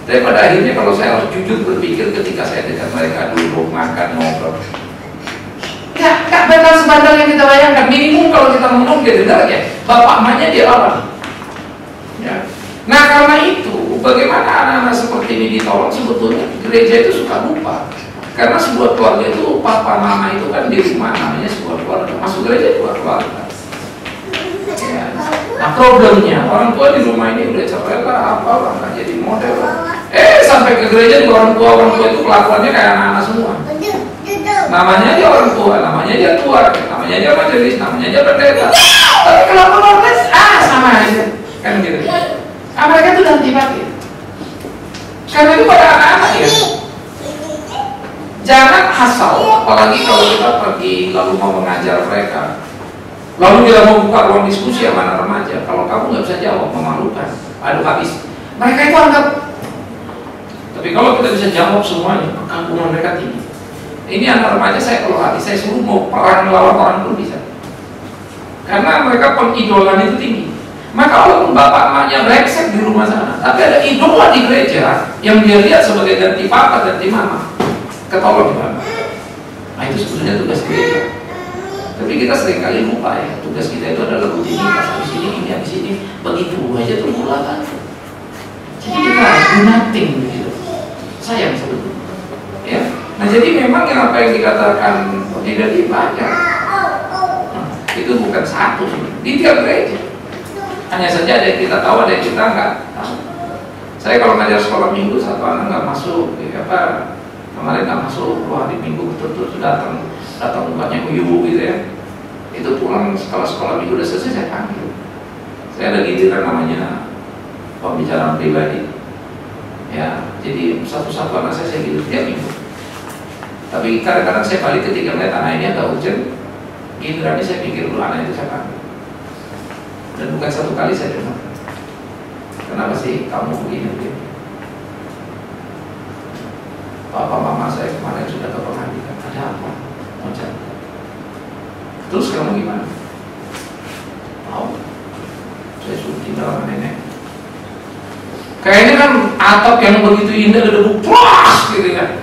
Tapi pada akhirnya kalau saya harus jujur berpikir ketika saya dekat mereka dulu makan ngobrol. Ya, nggak bakal sebandel yang kita bayangkan. Minimum kalau kita ngomong dia dengar ya, bapak emaknya dia lawan. Ya. Nah karena itu, bagaimana anak-anak seperti ini ditolong, sebetulnya gereja itu suka lupa. Karena sebuah keluarga itu, papa mama itu kan di rumah namanya sebuah keluarga. Masuk gereja itu keluarga. Ya. Nah problemnya, orang tua di rumah ini udah cerai lah, apa nggak jadi model lah. Sampai ke gereja juga orang tua itu kelakuannya kayak anak-anak semua. Namanya dia orang tua, namanya dia tua, namanya dia majelis, namanya dia pendeta. Tapi kelakuan orang sama aja, kan gitu. Mereka itu udah antipati. Karena itu pada anak-anak ya. Jangan asal, apalagi kalau kita pergi lalu mau mengajar mereka, lalu kita mau buka ruang diskusi sama anak remaja. Kalau kamu nggak bisa jawab, memalukan. Aduh habis. Mereka itu anggap. Tapi kalau kita bisa jawab semuanya, kekampungan mereka tinggi. Ini anak remaja saya kalau hati saya suruh mau perang melawan orang pun bisa. Karena mereka pengidolan itu tinggi. Maka walaupun bapak emaknya brengsek di rumah sana, tapi ada idola di gereja yang dia lihat sebagai ganti papa, ganti mama. Ketolong gimana? Nah itu sebetulnya tugas gereja. Tapi kita seringkali lupa ya, tugas kita itu adalah rutinitas. Habis ini, habis ini, begitu aja tuh mulai. Jadi kita do nothing gitu. Sayang sebetulnya. Ya. Nah jadi memang yang apa yang dikatakan tidak banyak. Itu bukan satu sih. Di tiap gereja. Hanya saja ada yang kita tahu, ada yang kita nggak tahu. Saya kalau ngajar sekolah minggu, satu anak nggak masuk, kemarin nggak masuk, hari minggu betul-betul datang mukanya uyu gitu ya. Itu pulang sekolah minggu udah selesai saya panggil. Saya ada giliran namanya pembicaraan pribadi. Ya, jadi satu-satu anak saya gilir tiap minggu. Tapi kadang-kadang saya balik ketika melihat anak ini agak urgent, gilirannya saya pikir dulu anak itu saya panggil. Dan bukan satu kali saya dengar. Kenapa sih kamu begini? Papa mama saya kemarin sudah ke pengadilan. Ada apa? Macam. Terus kamu gimana? Tahu? Saya suruh tinggal sama nenek. Kayaknya kan atap yang begitu indah ada debu plas gitu kan.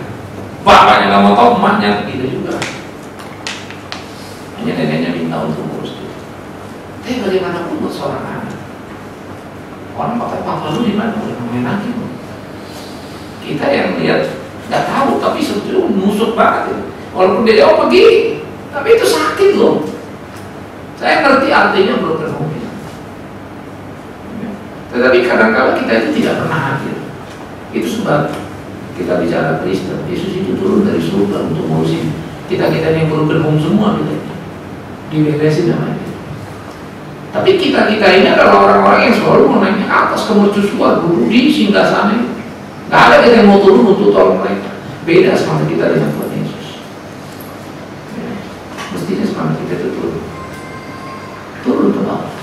Bapaknya nggak mau tahu, emaknya gitu juga. Hanya neneknya minta untuk ngurus itu. Tapi bagaimanapun buat seorang anak, orang pakai papa lu di mana? Udah main lagi loh. Kita yang lihat nggak tahu, tapi sebetulnya nusuk banget. Ya. Walaupun dia jauh pergi, tapi itu sakit loh. Saya ngerti artinya broken home. Tetapi kadang-kala kita itu tidak pernah hadir. Itu sebab kita bicara Kristen, Yesus itu turun dari surga untuk ngurusin kita yang baru berhubung semua gitu. Diberesin namanya. Tapi kita ini adalah orang-orang yang selalu mau naik ke atas ke mercusuar, duduk di singgasana. Gak ada kita yang mau turun untuk tolong mereka. Beda semangat kita dengan Tuhan Yesus. Ya. Mestinya semangat kita itu turun ke bawah,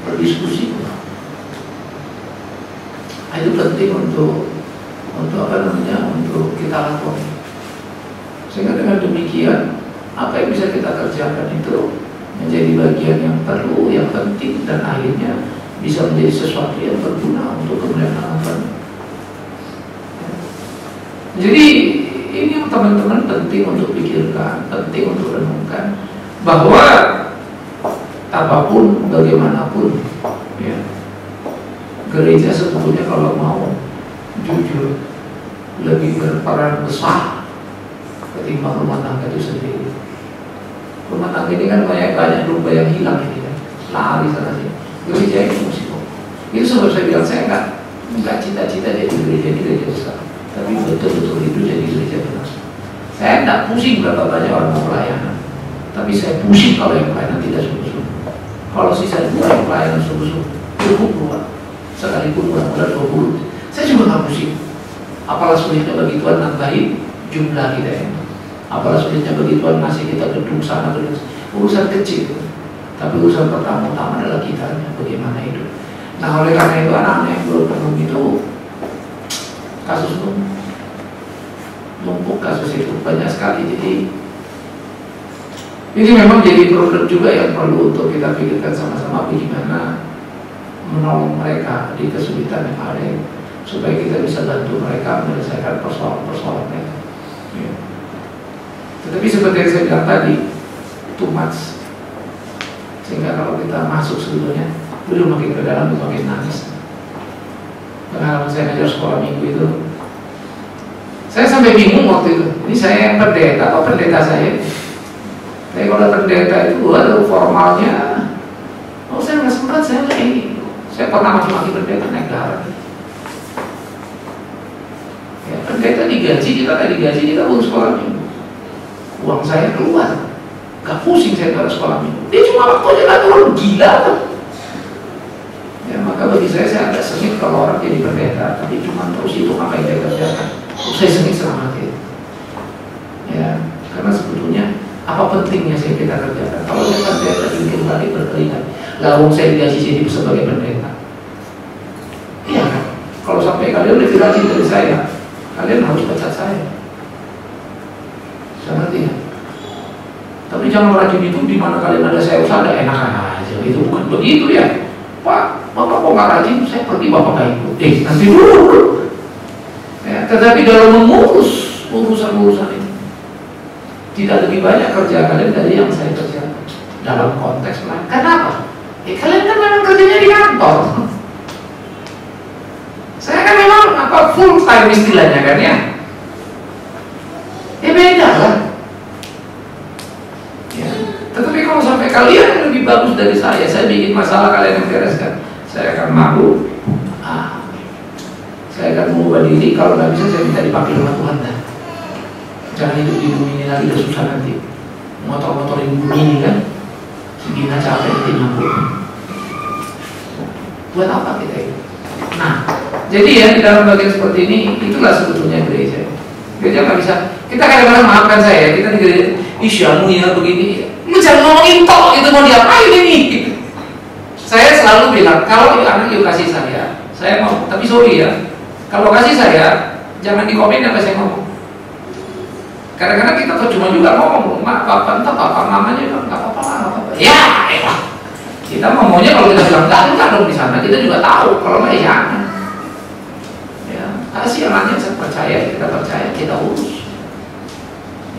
berdiskusi ke bawah. Itu penting untuk untuk kita lakukan. Sehingga dengan demikian apa yang bisa kita kerjakan itu menjadi bagian yang perlu, yang penting, dan akhirnya bisa menjadi sesuatu yang berguna untuk kemudian Tuhan. Jadi ini teman-teman penting untuk pikirkan, penting untuk renungkan bahwa apapun, bagaimanapun, ya, gereja sebetulnya kalau mau jujur lebih berperan besar ketimbang rumah tangga itu sendiri. Rumah tangga ini kan banyak domba yang hilang ini kan, lari sana sini. Gereja ini mesti itu sebab saya bilang saya enggak cita-cita jadi gereja besar, tapi betul-betul itu jadi gereja besar. Saya enggak pusing berapa banyak orang mau pelayanan, tapi saya pusing kalau yang pelayanan tidak sungguh-sungguh. Kalau sisa dua yang pelayanan sungguh-sungguh cukup dua, sekalipun mudah-mudahan 20. Saya juga nggak pusing. Apalah sulitnya bagi Tuhan nambahin jumlah kita ini. Apalah sulitnya bagi Tuhan ngasih kita gedung sana gedung. Urusan kecil. Tapi urusan pertama-tama adalah kita bagaimana hidup. Nah oleh karena itu anak-anak yang belum penuh itu kasus numpuk kasus itu banyak sekali. Jadi ini memang jadi problem juga yang perlu untuk kita pikirkan sama-sama bagaimana menolong mereka di kesulitan yang ada, supaya kita bisa bantu mereka menyelesaikan persoalan-persoalan mereka. Ya. Tetapi seperti yang saya bilang tadi, too much. Sehingga kalau kita masuk sebetulnya, belum makin ke dalam, belum makin nangis. Pengalaman saya ngajar sekolah minggu itu, saya sampai bingung waktu itu. Ini saya yang pendeta atau pendeta saya? Tapi kalau pendeta itu ada formalnya. Oh saya nggak sempat, saya nggak ini. Saya pernah maki-maki pendeta naik darah. Ya, pendeta digaji, kita nggak digaji, kita urus sekolah minggu. Uang saya keluar, gak pusing saya ke sekolah minggu. Dia cuma waktu aja nggak turun, gila kan? Ya maka bagi saya agak sengit kalau orang jadi pendeta, tapi cuma terus itu apa yang dia kerjakan. Saya sengit selama itu. Ya, karena sebetulnya apa pentingnya saya kita kerjakan? Kalau saya pendeta bikin balik berkeringat, lawang saya digaji jadi sebagai pendeta. Iya kan? Kalau sampai kalian lebih rajin dari saya, kalian harus pecat saya. Saya ngerti ya? Tapi jangan rajin itu di mana kalian ada saya usah ada enak aja. Itu bukan begitu ya. Pak, Bapak kok nggak rajin? Saya pergi Bapak nggak ikut. Nanti dulu. Ya, tetapi dalam mengurus urusan-urusan itu tidak lebih banyak kerja kalian dari yang saya kerjakan dalam konteks lain. Kenapa? Kalian kan memang kerjanya di kantor. Saya kan memang full time istilahnya kan ya. Beda lah. Ya. Tetapi kalau sampai kalian lebih bagus dari saya bikin masalah kalian yang bereskan, saya akan malu. Saya akan mengubah diri. Kalau nggak bisa saya minta dipanggil sama Tuhan dah. Jangan hidup di bumi ini lagi, udah susah nanti. Motor-motorin bumi ini kan, segini capek nanti nyambut. Buat apa kita itu? Nah, jadi ya di dalam bagian seperti ini, itulah sebetulnya gereja. Gereja nggak bisa. Kita kadang-kadang maafkan saya, kita di gereja, isyamu ya begini. Lu jangan ngomongin tok, itu mau diapain ini? Saya selalu bilang, kalau anak yuk kasih saya mau. Tapi sorry ya, kalau kasih saya, jangan dikomen apa saya ngomong. Kadang-kadang kita cuma juga ngomong, mak, papa, entah papa, mamanya kan nggak apa-apa lah, nggak apa-apa. Ya, kita ngomongnya kalau kita bilang enggak dong di sana, kita juga tahu kalau nggak jangan. Ya, kasih anaknya saya percaya, kita urus.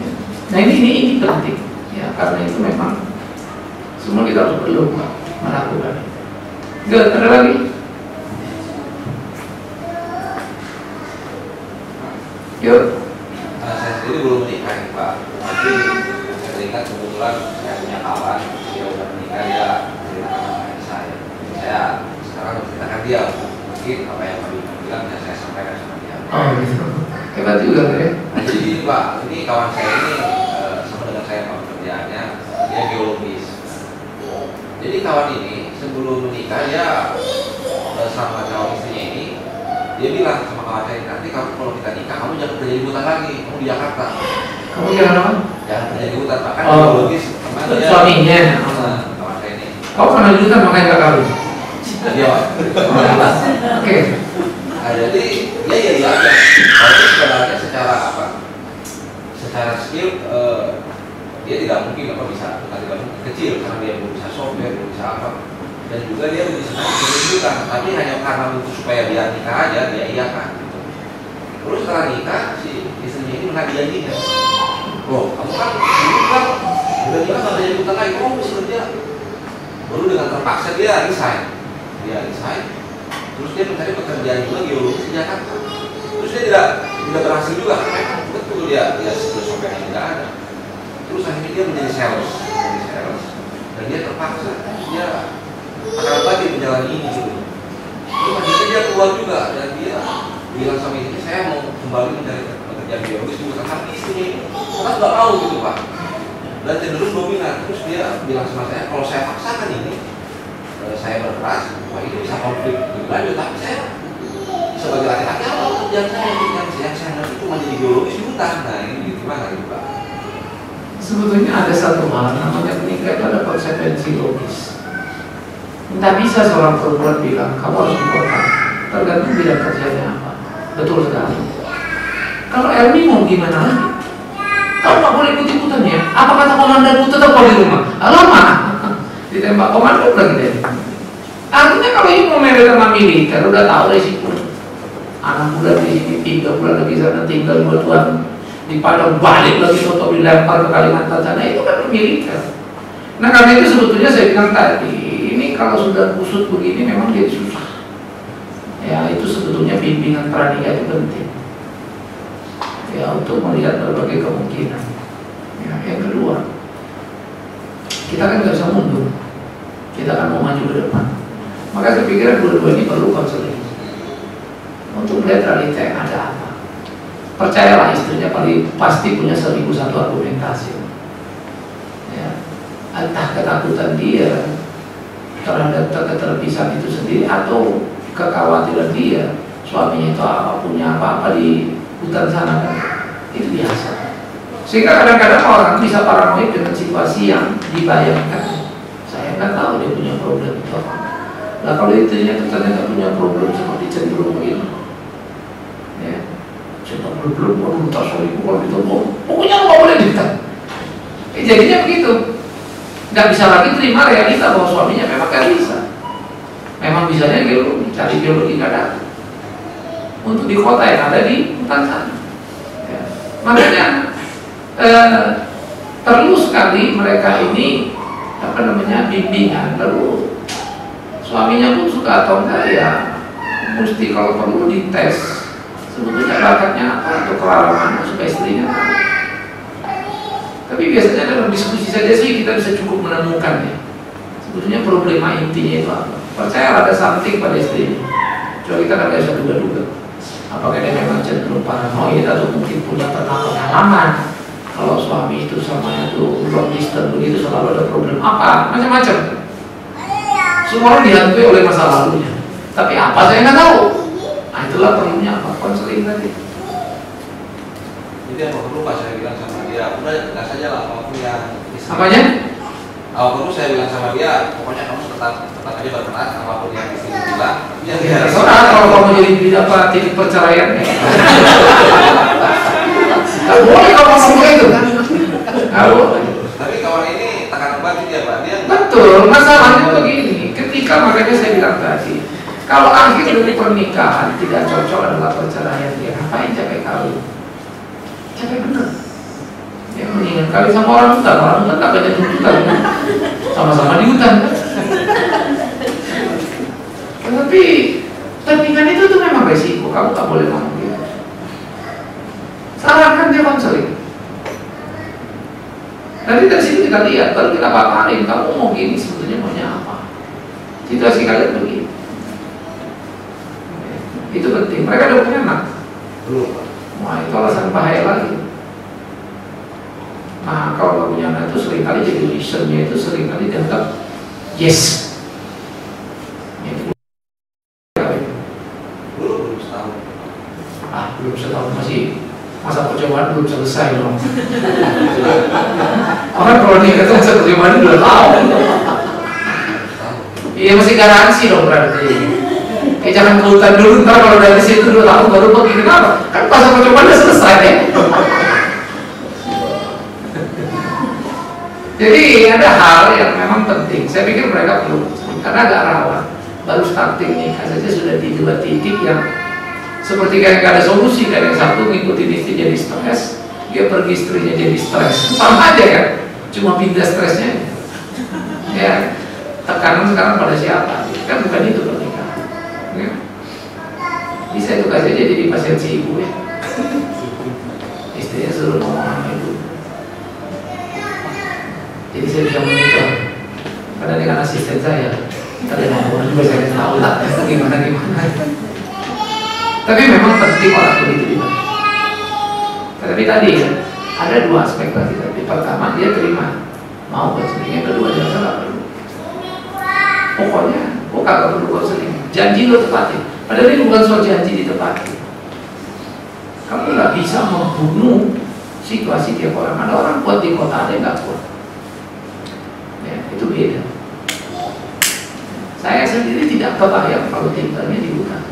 Ya. Nah ini penting, ya karena itu memang semua kita harus perlu melakukan. Gak ada lagi. Yuk. Saya sendiri belum menikah Pak, tapi saya teringat kebetulan saya punya kawan, dia udah menikah, dia ceritakan sama saya. Saya sekarang ceritakan nanti ya mungkin apa yang kami bilang ya saya sampaikan sama dia. Oh gitu. Hebat juga ya. Nah, jadi Pak, ini kawan saya ini sama dengan saya Pak pekerjaannya, dia geologis. Jadi kawan ini sebelum menikah ya sama calon istrinya ini, dia bilang sama kawan saya, nanti kamu kalau kita nikah kamu jangan kerja di hutan lagi, kamu di Jakarta. Kamu jangan apa? Jangan kerja di hutan, Pak, kan Oh. geologis. Dia, Suaminya. kawan saya ini. Kau pernah di hutan makanya nggak kawin. Iya Pak. Oke. Nah, jadi ya aja. Kalau sebenarnya secara apa? Secara skill dia tidak mungkin bisa kecil karena dia belum bisa software, belum bisa apa, dan juga dia belum bisa menunjukkan. Tapi hanya karena untuk supaya dia nikah aja dia iyakan. Gitu. Terus setelah nikah si istrinya ini menagih janjinya. Loh, kamu kan udah nikah nggak jadi utang lagi, kamu mesti kerja. Baru dengan terpaksa dia resign. Terus dia mencari pekerjaan juga geologis di Jakarta. Terus dia tidak berhasil juga karena betul dia skill software yang tidak ada. Terus akhirnya dia menjadi sales, dan dia terpaksa dia akan lagi menjalani ini gitu. Terus akhirnya dia keluar juga dan dia bilang sama istrinya, saya mau kembali mencari pekerjaan geologis juga, tapi istrinya ini kan nggak mau gitu Pak, dan cenderung dominan. Terus dia bilang sama saya, kalau saya paksakan ini saya berkeras, wah ini bisa konflik lebih lanjut. Tapi saya sebagai laki-laki apa pekerjaan saya yang saya ngerti itu menjadi geologis di hutan. Nah ini gimana gitu Pak? Sebetulnya ada satu hal namanya menikah itu ada konsekuensi logis. Tidak bisa seorang perempuan bilang kamu harus di kota, tergantung bidang kerjanya apa. Betul sekali. Kalau Elmi mau gimana lagi? Kamu nggak boleh ikut-ikutan ya. Apa kata komandan itu tetap di rumah? Lama ditembak komandan lagi deh. Artinya kalau ini mau merit sama militer udah tahu resiko. 6 bulan di sini, 3 bulan lagi sana tinggal 2 tahun di Padang, balik lagi atau dilempar ke Kalimantan sana, itu kan militer. Nah karena itu sebetulnya saya bilang tadi, ini kalau sudah kusut begini memang jadi susah. Ya itu sebetulnya bimbingan pranikah itu penting. Ya untuk melihat berbagai kemungkinan. Ya, yang kedua, kita kan nggak bisa mundur, kita kan mau maju ke depan. Maka saya pikir dua-dua ini perlu konseling untuk melihat realita yang ada apa. Percayalah istrinya pasti punya 1001 argumentasi. Ya. Entah ketakutan dia terhadap keterpisahan itu sendiri atau kekhawatiran dia suaminya itu punya apa-apa di hutan sana kan, itu biasa. Sehingga kadang-kadang orang bisa paranoid dengan situasi yang dibayangkan. Saya nggak tahu dia punya problem itu apa. Nah kalau istrinya ternyata punya problem seperti cenderung begini, ya, saya belum mau tak sorry kalau gitu, pokoknya nggak boleh ditahan. Jadinya begitu, nggak bisa lagi terima realita bahwa suaminya memang nggak bisa. Memang bisanya geologi, cari geologi nggak ada. Untuk di kota yang ada di hutan sana. Ya. Makanya perlu sekali mereka ini bimbingan. Lalu suaminya pun suka atau enggak ya mesti kalau perlu dites sebetulnya bakatnya apa atau kelaramannya supaya istrinya tahu. Tapi biasanya dalam diskusi saja sih kita bisa cukup menemukan ya sebetulnya problema intinya itu apa. Percaya ada something pada istrinya. Coba kita nggak bisa duga-duga apakah dia memang cenderung paranoid atau mungkin punya pengalaman kalau suami itu sama itu long distance begitu selalu ada problem apa macam-macam. Semua orang dihantui oleh masa lalunya. Tapi apa saya nggak tahu. Nah itulah perlunya apa konseling tadi. Jadi apa perlu Pak saya bilang sama dia, udah nggak saja lah apapun yang Apanya? Apa perlu saya bilang sama dia, pokoknya kamu tetap aja berkeras apapun yang istri bilang. Ya, soalnya kalau kamu jadi apa titik perceraian ya. Nggak boleh kalau ngomong itu kan. Nggak boleh. Tapi kawan ini tekanan batin dia Pak. Dia betul, masalahnya begini. Ketika makanya saya bilang tadi, kalau akhir dari pernikahan tidak cocok adalah perceraian dia, ngapain capek kawin? Capek bener. Ya mendingan kawin sama orang hutan tak banyak tuntutan kan? Sama-sama di hutan kan? Tapi pernikahan itu tuh memang resiko, kamu tak boleh ngomong gitu. Sarankan dia konseling. Nanti dari situ kita lihat, baru kita paparin, kamu mau gini sebetulnya maunya apa? Situasi kalian begini. Itu penting. Mereka udah punya anak. Belum, Pak. Wah, itu alasan bahaya lagi. Nah, kalau nggak punya anak itu seringkali jadi reasonnya itu seringkali dianggap yes. Belum setahun. Belum setahun, masih masa percobaan belum selesai dong. Orang kalau nikah itu masa percobaan 2 tahun. Iya, masih garansi dong berarti. Jangan ke hutan dulu, ntar kalau dari situ 2 tahun baru pergi. Kenapa? Kan masa percobaan udah selesai ya. Jadi ada hal yang memang penting. Saya pikir mereka perlu, karena agak rawan. Baru starting nikah saja sudah di 2 titik yang seperti kayak gak ada solusi. Kayak yang satu ngikutin istri jadi stres, dia pergi istrinya jadi stres. Sama aja kan, cuma pindah stresnya. Ya, tekanan sekarang pada siapa? Kan bukan itu pernikahan. Ya. Jadi saya tuh kasih aja jadi pasien si ibu ya. Istrinya suruh ngomong sama ibu. Jadi saya bisa monitor. Karena dengan asisten saya, tadi ngomong juga saya tahu lah gimana. Tapi memang penting orang begitu juga. Tapi tadi ya, ada 2 aspek tadi. Pertama dia terima, mau konseling. Yang kedua dia nggak perlu. Pokoknya, kagak perlu konseling. Janji lo tepatin. Padahal ini bukan soal janji ditepati. Kamu nggak bisa membunuh situasi tiap orang. Ada orang kuat di kota, ada yang nggak kuat. Ya, itu beda. Saya sendiri tidak kebayang kalau tinggalnya di hutan.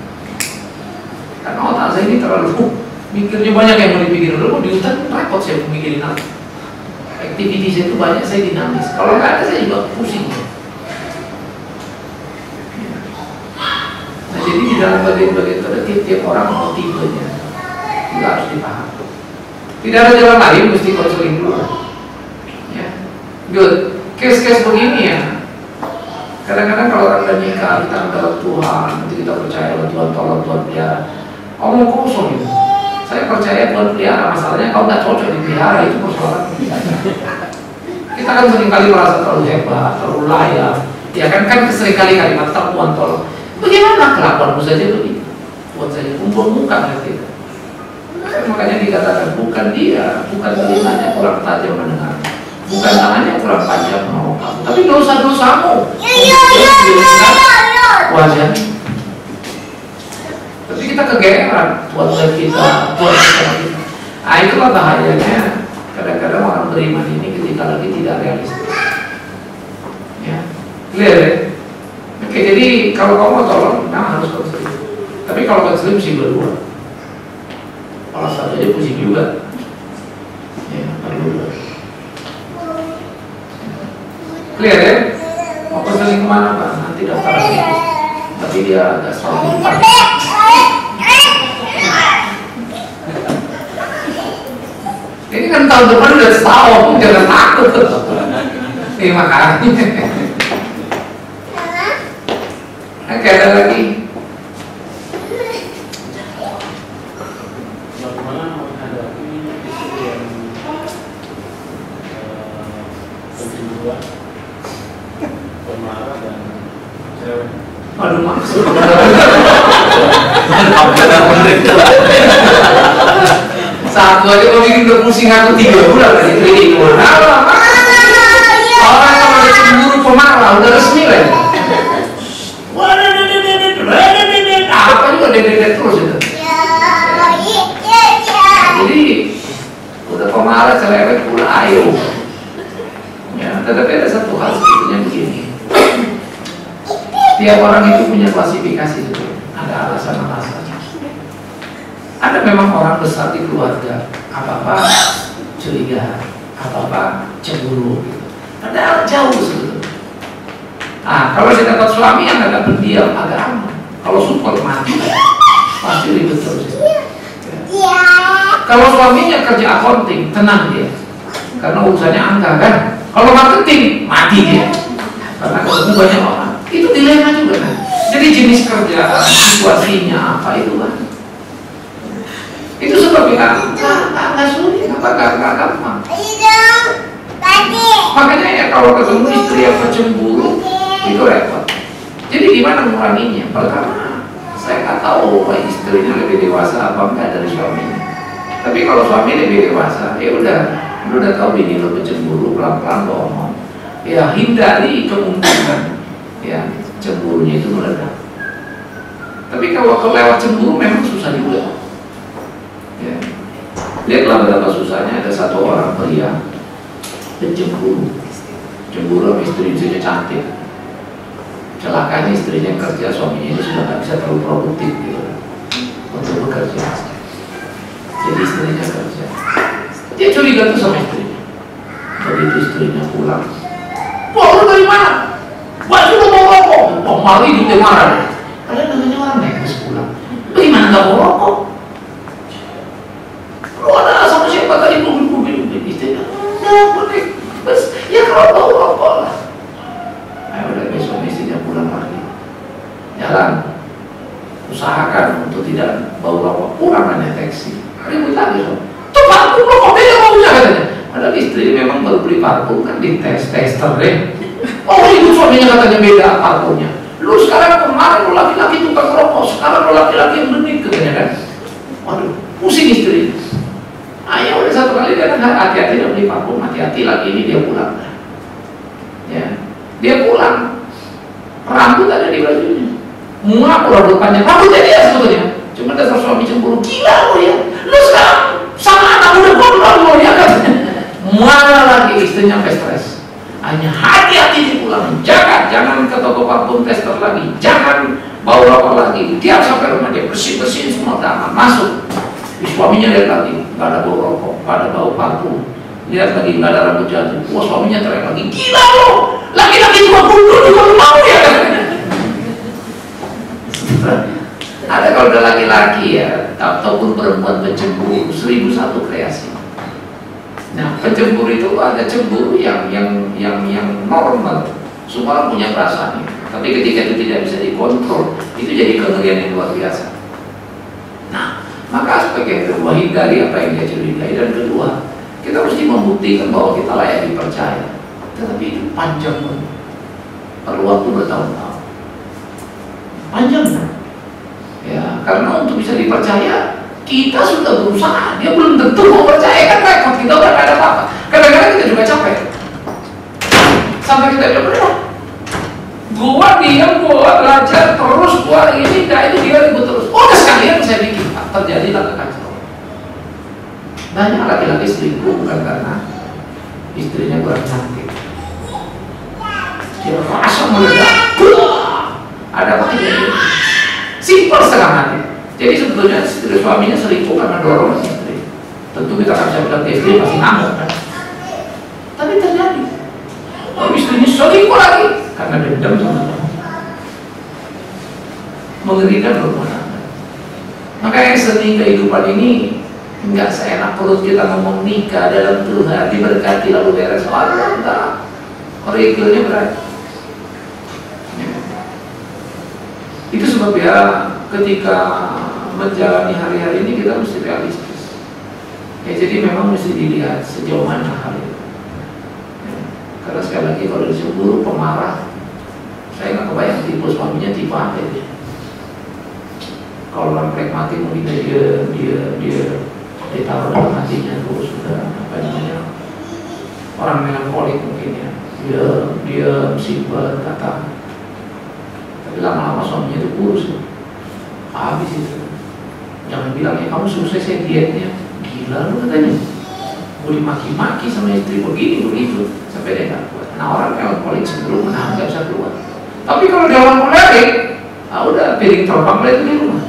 Karena otak saya ini terlalu mikirnya banyak yang mau dipikirin. Kalau di hutan repot saya mikirin apa. Aktiviti saya itu banyak, saya dinamis. Kalau nggak ada saya juga pusing. Nah, jadi di dalam bagian-bagian itu tiap orang mau tipenya juga harus dipahami. Tidak ada jalan lain, mesti konseling dulu. Ya, good. Case-case begini ya. Kadang-kadang kalau orang udah nikah, kita mendapat Tuhan, nanti kita percaya Tuhan tolong, Tuhan pelihara. Omong kosong itu. Saya percaya Tuhan pelihara, masalahnya kau nggak cocok dipelihara, itu persoalan. Kita kan seringkali merasa terlalu hebat, terlalu layak. Ya kan seringkali kalimat Tuhan tolong. Bagaimana kelakuanmu saja begitu? Buat saja kumpul muka nanti. Makanya dikatakan bukan dia, bukan telinganya kurang tajam mendengar, bukan tangannya kurang panjang menolong kamu, tapi dosa-dosamu. Wajar. Tapi kita kegeeran, Tuhan kita, Tuhan kita. Nah, itulah bahayanya. Kadang-kadang orang beriman ini ketika lagi tidak realistis. Ya, clear ya? Oke, jadi kalau kamu mau tolong, nah harus konseling. Tapi kalau konseling mesti berdua. Kalau satu aja pusing juga. Ya, perlu. Clear ya? Mau konseling kemana Pak? Nanti daftar lagi. Tapi dia agak selalu lupa. Ini kan tahun depan udah setahun, jangan takut. Nih makanya. Oke, ada lagi. Bagaimana menghadapi istri yang pencemburuan, pemarah dan cewek? Aduh maksud. Satu aja kau bikin udah pusing aku 3 bulan lagi training. Orang kalau ada cemburu pemarah udah resmi lah. Apa juga dede terus itu. Jadi udah pemarah cerewet pula ayo. Ya, tetapi ada satu hal sebetulnya begini. Tiap orang itu punya klasifikasi itu. Ada alasan-alasannya. Ada memang orang besar di keluarga, apa-apa curiga, apa-apa cemburu gitu. Ada jauh sebetulnya. Nah, kalau saya dapat suami yang agak pendiam, agak aman. Kalau support mati, pasti ribet terus. Ya. Kalau suaminya kerja accounting, tenang dia, karena urusannya angka kan. Kalau marketing, mati dia, karena ketemu banyak orang. Itu dilema juga kan. Jadi jenis kerjaan, situasinya apa itu kan. Itu sebabnya nggak sulit, nggak gampang. Makanya ya kalau ketemu istri yang pencemburu itu repot. Jadi gimana menguranginya? Pertama, Saya nggak tahu istrinya lebih dewasa apa enggak dari suaminya. Tapi kalau suami lebih dewasa, ya udah, lu udah tahu bini lu cemburu, pelan-pelan ngomong. Ya hindari kemungkinan ya cemburunya itu meledak. Tapi kalau kelewat cemburu memang susah juga. Ya. Lihatlah betapa susahnya ada satu orang pria pencemburu, cemburu sama istrinya cantik. Celakanya istrinya kerja, suaminya itu sudah nggak bisa terlalu produktif gitu untuk bekerja. Jadi istrinya kerja, dia curiga tuh sama istrinya. Begitu istrinya pulang, wah lu dari mana? Wah sudah mau rokok. Oh malu hidupnya marah deh. Kalian namanya orang nekes pulang, bagaimana nggak mau rokok? Lu ada sama siapa tadi mobil istrinya? Nggak boleh, bes ya kalau mau rokok lah. Ayo udah besok istrinya pulang lagi, jalan, usahakan untuk tidak bau rokok, pulang naik taksi. Ribut lagi loh, tuh parfum rokok beda baunya katanya. Padahal istri memang baru beli parfum kan di tester deh. Oh itu suaminya katanya beda parfumnya. Lu sekarang kemarin lu laki-laki tukang rokok, sekarang lu laki-laki yang genit katanya kan. Waduh, pusing istri. Ya udah satu kali dia kan hati-hati dia beli parfum, hati-hati lagi ini dia pulang. Ya, dia pulang, rambut ada di bajunya, muak rambut panjang, rambutnya dia sebetulnya. Cuma dasar suami cemburu, gila lo ya, lu sekarang sama anak udah gondrong lo ya katanya. Mana lagi istrinya sampai stres. Hanya hati-hati di pulang, jangan ke toko parfum tester lagi, jangan bau rokok lagi. Tiap sampai rumah dia bersih-bersihin semua taman, masuk. Suaminya lihat lagi, nggak ada bau rokok, nggak ada bau parfum. Lihat lagi nggak ada rambut jatuh. Wah suaminya teriak lagi, gila lo, laki-laki cuma gundul juga mau ya. Ada kalau udah laki-laki ya, ataupun perempuan pencemburu, 1001 kreasi. Nah, pencemburu itu ada cemburu yang normal. Semua orang punya perasaannya. Tapi ketika itu tidak bisa dikontrol, itu jadi kengerian yang luar biasa. Nah, maka aspek yang kedua, hindari apa yang dia curigai. Dan kedua, kita mesti membuktikan bahwa kita layak dipercaya. Tetapi itu panjang banget, perlu waktu bertahun-tahun. Panjang kan? Ya, karena untuk bisa dipercaya kita sudah berusaha, dia belum tentu mau percaya kan repot, kita udah gak ada apa-apa. Kadang-kadang kita juga capek, sampai kita bilang, gua diam, gua belajar terus, gua ini, nah itu dia ribut terus. Oh, sekalian saya bikin, terjadilah kekacauan. Banyak laki-laki selingkuh bukan karena istrinya kurang cantik, dia rasa meledak, ada apa kejadian? Simpel setengah mati. Jadi sebetulnya istri suaminya selingkuh karena dorongan istri. Tentu kita akan bisa bilang istri masih ngamuk kan. Tapi terjadi. Oh istrinya selingkuh lagi karena dendam sama suami. Mengerikan rumah tangga. Makanya seni kehidupan ini nggak seenak perut kita ngomong nikah dalam Tuhan diberkati lalu beres. Oh enggak. Originalnya berat. Itu sebab ya ketika menjalani hari-hari ini kita mesti realistis. Ya jadi memang mesti dilihat sejauh mana hal itu. Ya, karena sekali lagi kalau dicemburu pemarah, saya nggak kebayang tipe suaminya tipe apa itu. Kalau orang pragmatik mungkin dia taruh dalam hatinya terus sudah apa namanya orang melankolik mungkin ya dia simpel kata. Lama-lama suaminya itu kurus, habis itu. Jangan bilang ya kamu sukses ya dietnya, gila lu katanya. Mau dimaki-maki sama istri begini begitu sampai dia nggak kuat. Nah orang melankolik sebelum nggak bisa keluar. Tapi kalau dia orang kolerik, udah piring terbang lagi di rumah.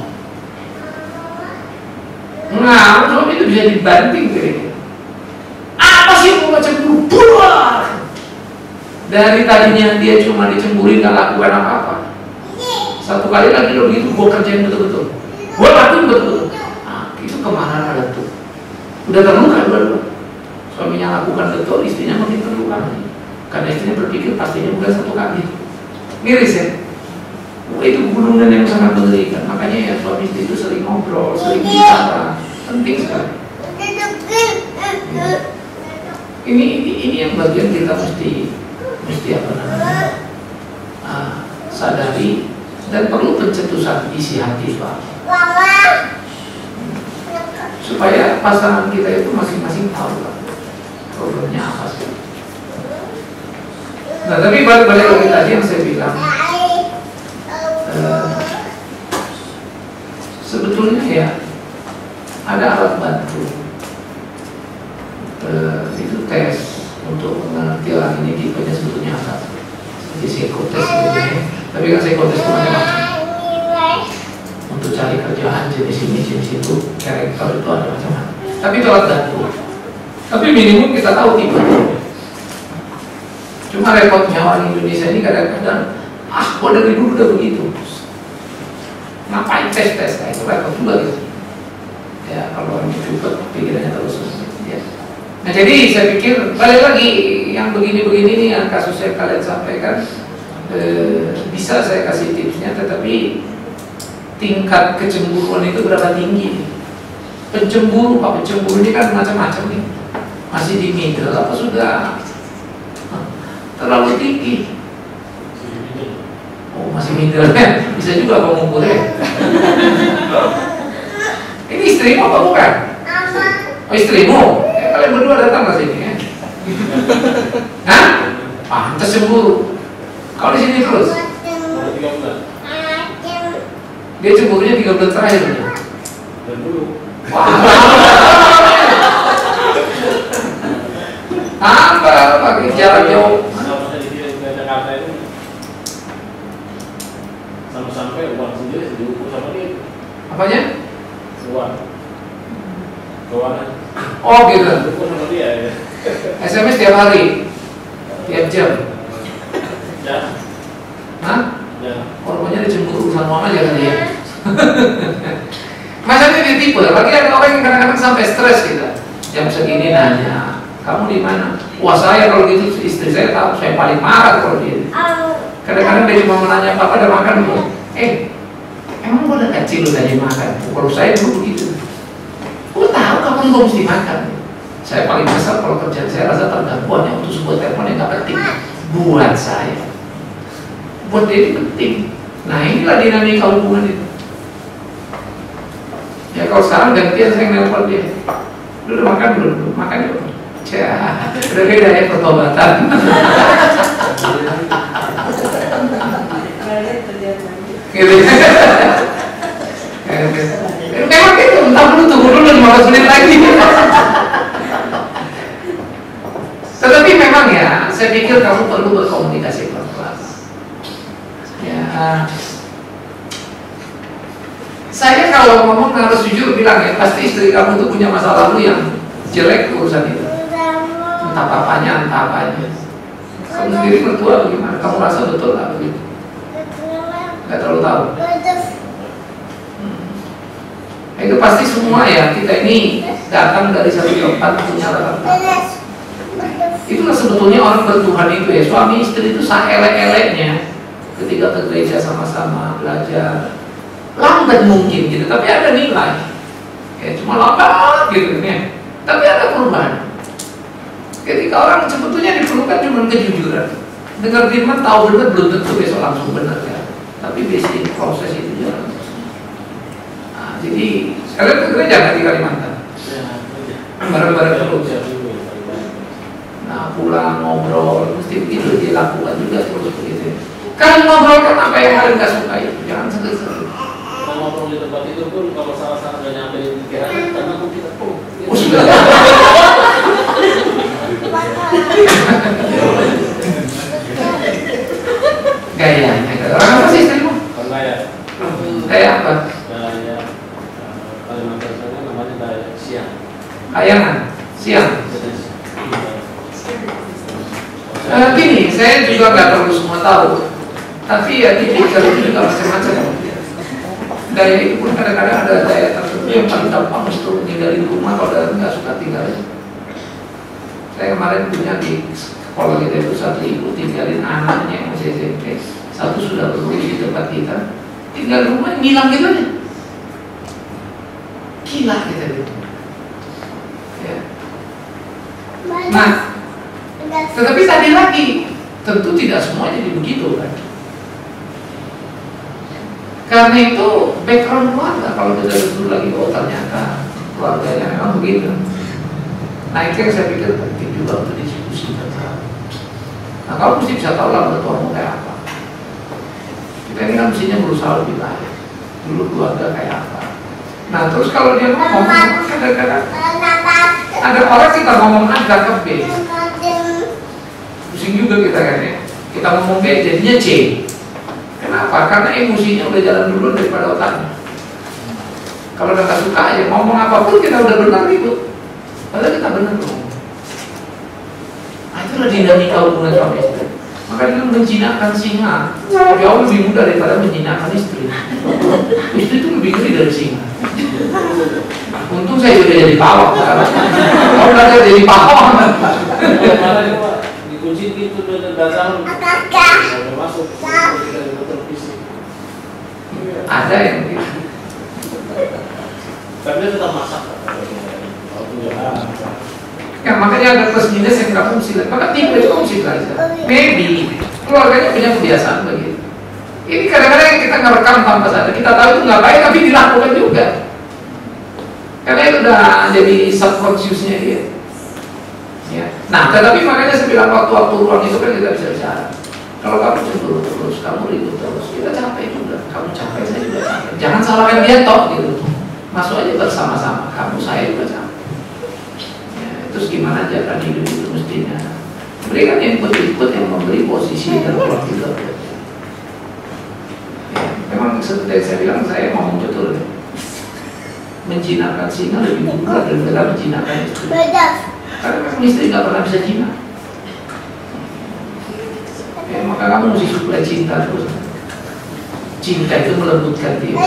Nah suami itu bisa dibanting piringnya. Apa sih mau cemburu? Buruan. Dari tadinya dia cuma dicemburin nggak lakukan apa-apa. Satu kali lagi lo begitu, gue kerjain betul-betul, gue lakuin betul-betul. Nah, itu kemarahan ada tuh. Udah terluka dua-dua. Suaminya lakukan betul, istrinya makin terluka. Karena istrinya berpikir pastinya bukan satu kali. Miris ya. Itu gunungan yang sangat mengerikan. Makanya ya suami istri itu sering ngobrol, sering bicara, penting sekali. Ini yang bagian kita mesti apa namanya sadari dan perlu pencetusan isi hati Pak, supaya pasangan kita itu masing-masing tahu Pak, problemnya apa sih. Nah tapi balik lagi tadi yang saya bilang, sebetulnya ya ada alat bantu, itu tes untuk mengerti orang ini tipenya sebetulnya apa, seperti psikotes sebetulnya. Tapi kan psikotes itu macam-macam, untuk cari kerjaan jenis ini jenis itu, karakter itu ada macam-macam. Tapi itu alat bantu, tapi minimum kita tahu tipenya. Cuma repotnya orang Indonesia ini kadang-kadang kok dari dulu udah begitu, ngapain tes kayak itu, repot juga gitu ya. Kalau orang cepet pikirannya terus ya. Nah jadi saya pikir balik lagi yang begini-begini nih yang kasus yang kalian sampaikan, bisa saya kasih tipsnya, tetapi tingkat kecemburuan itu berapa tinggi. Pencemburu Pak, pencemburu ini kan macam-macam nih, masih di middle apa sudah terlalu tinggi. Oh masih middle ya, bisa juga pengukurnya. Ini istrimu apa bukan? Oh istrimu? Kalian berdua datang ke sini ya? Hah? Pantes cemburu. Kau di sini terus? Dia cemburunya 3 bulan terakhir. Wah. Apa pakai jarak jauh? Sampai uang sendiri diukur sama dia. Apanya? Uang. Keuangan. Oh gitu. Diukur sama dia ya. SMS tiap hari, tiap jam. Ya. Hah? Ya. Pokoknya dicemburu urusan uang aja kali ya. Masanya dia tipe, lagi ada orang yang kadang-kadang sampai stres gitu. Jam segini nanya, kamu di mana? Wah saya kalau gitu istri saya tahu, saya paling marah kalau dia. Kadang-kadang dia cuma menanya, Papa udah makan belum? Emang udah kecil udah aja makan? Kalau saya dulu begitu. Gue tahu kamu belum mesti makan. Saya paling besar kalau kerjaan saya rasa tergangguannya untuk sebuah telepon yang gak penting. Buat saya, buat dia itu penting. Nah inilah dinamika hubungan itu. Ya kalau sekarang gantian saya nelpon dia, lu udah makan belum? Makan belum? Cah, udah beda ya pertobatan. Gitu. Memang gitu, entah dulu tunggu dulu 15 menit lagi. Tetapi memang ya, saya pikir kamu perlu berkomunikasi pelan-pelan. Ya, saya kalau ngomong harus jujur bilang ya, pasti istri kamu itu punya masa lalu yang jelek urusan itu. Entah papanya, entah apanya. Kamu sendiri mertua bagaimana? Kamu rasa betul nggak begitu? Nggak terlalu tahu. Itu pasti semua ya, kita ini datang dari satu tempat punya latar belakang. Itulah sebetulnya orang bertuhan itu ya, suami istri itu saelek-eleknya ketika ke gereja sama-sama belajar. Lambat mungkin gitu, tapi ada nilai. Ya cuma lambat gitu ya, tapi ada perubahan. Ketika orang sebetulnya diperlukan cuma kejujuran. Dengar firman tahu benar belum tentu besok langsung benar ya. Tapi basic proses itu jalan. Nah, jadi kalian ke gereja nggak di Kalimantan? Bareng-bareng terus. Nah pulang ngobrol mesti begitu dilakukan juga terus begitu. Kalian ngobrol kan apa yang kalian nggak suka itu, jangan seger-seger. Kita ngobrol di tempat itu pun kalau salah-salah nggak nyampe di pikiran karena aku kita Oh sudah. Gayanya, orang apa sih istrimu? Gaya. Gaya apa? Gaya Kalimantan sana namanya gaya siang. Kayangan, siang. Gini, saya juga nggak perlu semua tahu. Tapi ya tipikal itu juga macam-macam. Gaya itu pun kadang-kadang ada gaya tertentu yang paling gampang untuk meninggalin rumah kalau nggak suka tinggal. Saya kemarin punya di sekolah kita itu satu ibu tinggalin anaknya yang masih SMP, satu sudah berkuliah di tempat kita, tinggal di rumah ngilang gitu aja, gila kita gitu. Ya. Nah, tetapi tadi lagi tentu tidak semua jadi begitu kan. Karena itu background keluarga, kalau kita dulu lagi, oh ternyata keluarganya memang begitu. Nah itu yang saya pikir penting juga untuk diskusi. Nah kalau mesti bisa tahu lah ketuamu kayak apa. Kita ini kan mestinya berusaha lebih baik. Dulu keluarga kayak apa. Nah terus kalau dia ngomong, kadang-kadang ada orang kita ngomong A ke B, pusing juga kita kan ya. Kita ngomong B jadinya C. Kenapa? Karena emosinya udah jalan dulu daripada otaknya. Kalau udah gak suka aja ngomong apapun kita udah benar gitu. Padahal kita benar dong. Nah itulah dinamika hubungan suami istri. Makanya dia menjinakkan singa jauh lebih mudah daripada menjinakkan istri. Istri itu lebih ngeri dari singa. Untung saya juga jadi pawang. Kalau udah saya jadi pawang. Dikunci gitu dan datang. Udah masuk. Ada yang gitu. Tapi dia tetap masak. Ya makanya ada plus minus yang kamu mesti lihat. Maka tim itu kamu mesti belajar. Maybe keluarganya punya kebiasaan begitu. Ini kadang-kadang yang kita ngerekam tanpa sadar. Kita tahu itu nggak baik tapi dilakukan juga. Karena itu udah jadi subconsciousnya dia. Ya. Nah, tetapi makanya saya bilang waktu-waktu ruang itu kan kita bisa bicara. Kalau kamu cemburu terus, kamu ribut terus, kita capek juga. Kamu capek, saya juga capek. Jangan salahkan dia toh gitu. Masuk aja bersama-sama. Kamu, saya juga capek. Terus gimana jalan hidup itu mestinya berikan input-input yang memberi posisi dan ruang kita. Ya, memang seperti saya bilang, saya ngomong betul ya. Menjinakkan singa lebih mudah daripada menjinakkan istri. Karena memang istri nggak pernah bisa jinak. Ya, maka kamu mesti suplai cinta terus. Cinta itu melembutkan dia.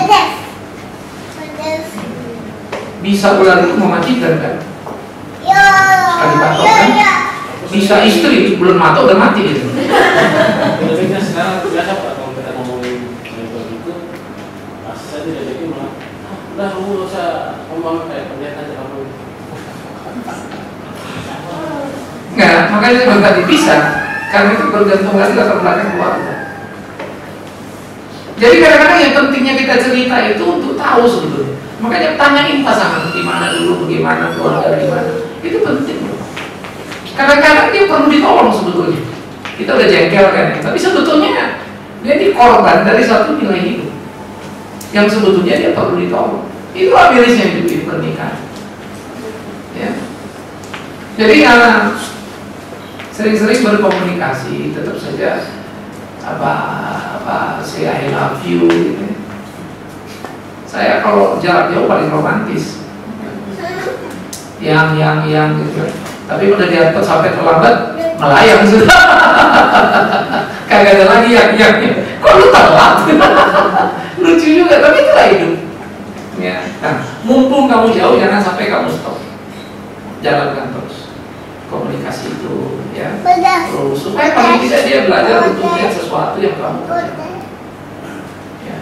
Bisa ular itu mematikan kan? Sekali batok kan? Bisa istri belum mati udah mati gitu. Tapi sekarang biasa Pak, kalau kita ngomongin begitu, pas saya tidak jadi malah, udah kamu nggak usah ngomong kayak pendeta aja kamu. Nggak, makanya saya bilang tadi bisa, karena itu bergantung lagi latar belakang keluarga. Jadi kadang-kadang yang pentingnya kita cerita itu untuk tahu sebetulnya. Makanya tanyain pasangan gimana dulu, bagaimana keluarga, gimana. Itu penting. Kadang-kadang dia perlu ditolong sebetulnya. Kita udah jengkel kan, tapi sebetulnya dia ini korban dari satu nilai hidup yang sebetulnya dia perlu ditolong. Itulah mirisnya hidup di pernikahan. Ya. Jadi sering-sering berkomunikasi, tetap saja say I love you gitu. Saya kalau jarak jauh paling romantis. Yang gitu. Tapi udah diantar sampai terlambat melayang sudah. Kagak ada lagi yang. Kok lu telat? Lucu juga, tapi itulah hidup. Ya. Nah, mumpung kamu jauh jangan sampai kamu stop. Jalankan terus komunikasi itu ya. Terus supaya paling tidak dia belajar untuk melihat sesuatu yang kamu kerjakan. Ya.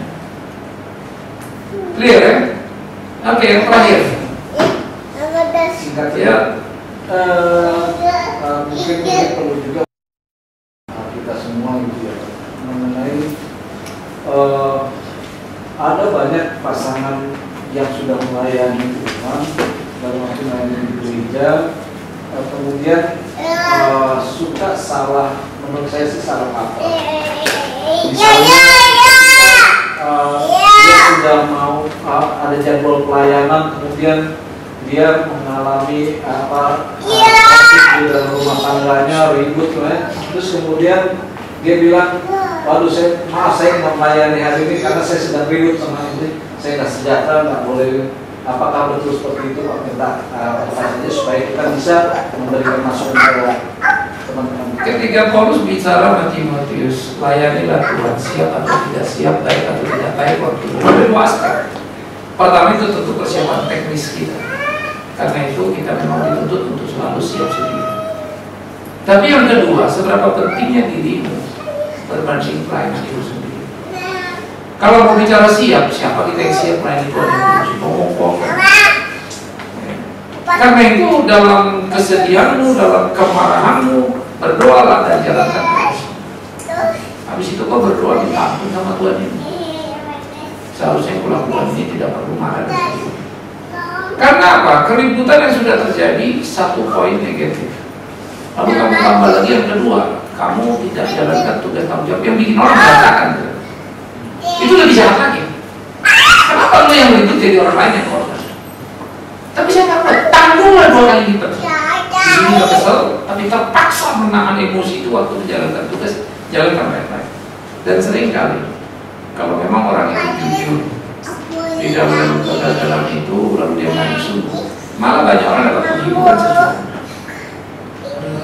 Clear ya? Oke, yang terakhir. Singkat Ya. Mungkin kita perlu juga kita semua gitu ya mengenai ada banyak pasangan yang sudah melayani Tuhan dalam waktu melayani di gereja, kemudian suka salah, menurut saya sih salah kaprah. Misalnya dia sudah mau ada jadwal pelayanan, kemudian dia mengalami konflik di dalam rumah tangganya, ribut kan, terus kemudian dia bilang, waduh maaf saya nggak melayani hari ini karena saya sedang ribut sama ini, saya nggak sejahtera, nggak boleh. Apakah betul seperti itu Pak? Minta saja supaya kita bisa memberikan masukan kepada teman-teman. Ketika Paulus bicara sama Timotius, layanilah Tuhan, siap atau tidak siap, baik atau tidak baik, waktu memuaskan. Pertama itu tentu persiapan teknis kita. Karena itu kita memang dituntut untuk selalu siap sedia. Tapi yang kedua, seberapa pentingnya dirimu berbanding pelayanan itu sendiri. Kalau mau bicara siap, siapa kita yang siap melayani Tuhan yang harus ngomong. Karena itu dalam kesedihanmu, dalam kemarahanmu, berdoalah dan jalankan terus. Habis itu kau berdoa minta ampun sama Tuhan ini. seharusnya yang kulakukan ini tidak perlu marah dan sebagainya. Karena apa? Keributan yang sudah terjadi satu poin negatif. Lalu kamu tambah lagi yang kedua, kamu tidak jalankan tugas tanggung jawab yang bikin orang berantakan. Itu lebih jahat lagi. Kenapa lu yang ribut jadi orang lain yang korban? Tapi saya nggak tahu, tanggunglah 2 kali lipat. Ini nggak kesel, tapi terpaksa menahan emosi itu waktu menjalankan tugas, jalankan baik-baik. Dan sering kali, kalau memang orang itu jujur di dalam kegagalan itu, lalu dia main sungguh, malah banyak orang dapat penghiburan sesuatu.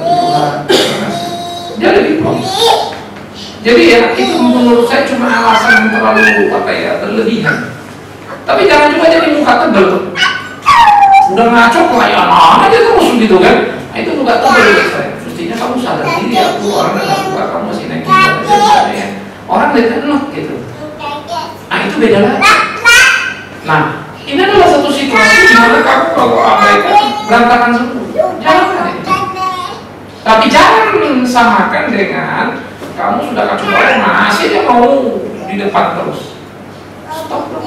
Tuhan, terima kasih. Dia lebih promis. Jadi ya, itu menurut saya cuma alasan yang terlalu berlebihan. Tapi jangan juga jadi muka tebel. Udah ngaco pelayanan aja terus gitu kan. Nah, itu muka tebel ya saya. Mestinya kamu sadar diri, aku orang yang suka kamu masih naik ya. Orang lihat enak gitu. Nah itu beda lagi. Nah ini adalah satu situasi di mana kamu kalau abaikan berantakan semua. Jangan kan itu. Tapi jangan samakan dengan kamu sudah kacau balau masih dia mau di depan terus. Stop dong.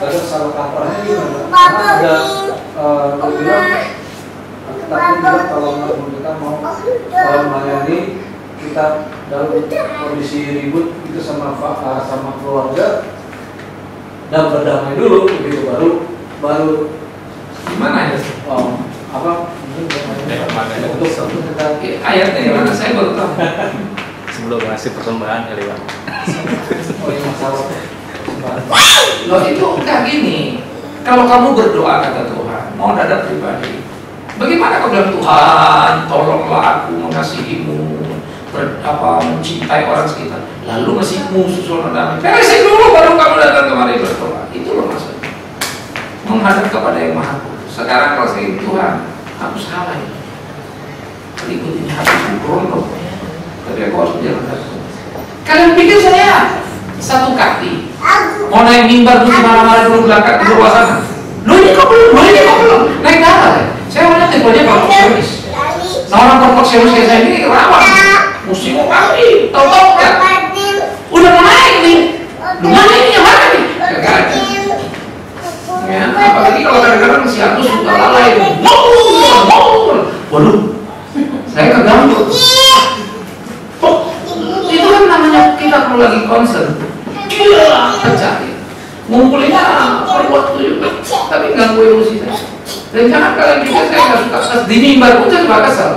Ada salah kaprahnya gimana? Karena ada bilang kalau kita mau melayani kita dalam kondisi ribut itu sama keluarga dan berdamai dulu begitu baru Gimana ya? Untuk kita ayatnya yang mana saya baru tahu. Sebelum ngasih persembahan kali Bang. yang masalah Loh itu enggak gini. Kalau kamu berdoa kata Tuhan, mau dada pribadi. Bagaimana kau bilang Tuhan, tolonglah aku mengasihimu, mencintai orang sekitar. Lalu ngasih musuh soal damai. Beresin dulu baru kamu datang kemari berdoa. Itu loh maksudnya. Menghadap kepada yang Maha Kudus. Sekarang kalau saya Tuhan, aku salah ya. Ikutin hatiku berontok. Tapi aku harus menjalankan. Kalian pikir saya satu kaki mau naik mimbar terus marah-marah dulu belakang di bawah sana. Loh ini kok belum naik darah ya? Saya melihat tipenya perfeksionis. Nah orang perfeksionis kayak saya ini rawan. Mesti mau kali, tahu-tahu kan? Udah mau naik nih. Lu mana ini yang mana nih? Gak ada. Ya, apalagi kalau kadang-kadang si Agus suka lalai. Waduh, saya keganggu. Itu kan namanya kita kalau lagi konser. Gila, pecah ya. Ngumpulinnya perbuat itu juga, tapi ganggu emosi saya. Dan jangan kalian pikir saya nggak suka kesel. Di mimbar pun saya suka kesel.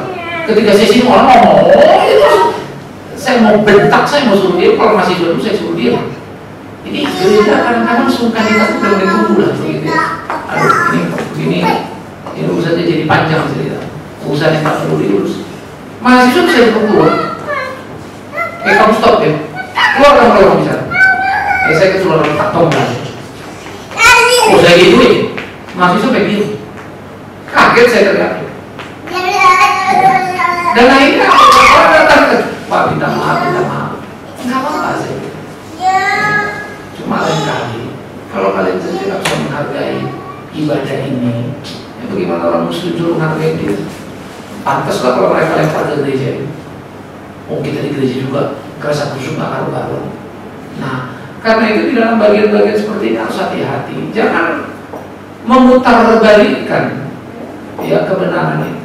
Ketika sesi orang ngomong, itu saya mau bentak, saya mau suruh dia. Kalau masih dulu saya suruh dia. Jadi gereja kadang-kadang sungkan kita tuh udah ditunggu lah gitu ya. Aduh ini urusannya jadi panjang cerita. Urusan yang tak perlu diurus. Mahasiswa bisa ditunggu. Kamu stop ya. Keluar kamu bicara. Saya ketularan tatom kan. Oh saya gituin. Mahasiswa kayak gitu. Kaget saya teriak. Dan akhirnya orang datang ke Pak minta maaf. Nggak apa-apa saya. Cuma lain kali kalau kalian sendiri bisa menghargai ibadah ini, ya bagaimana orang muslim suruh menghargai dia? Pantaslah kalau mereka lempar ke gereja ini. Oh kita di gereja juga kerasa kusuk nggak karu-karu. Nah karena itu di dalam bagian-bagian seperti ini harus hati-hati. Jangan memutarbalikkan ya kebenaran itu.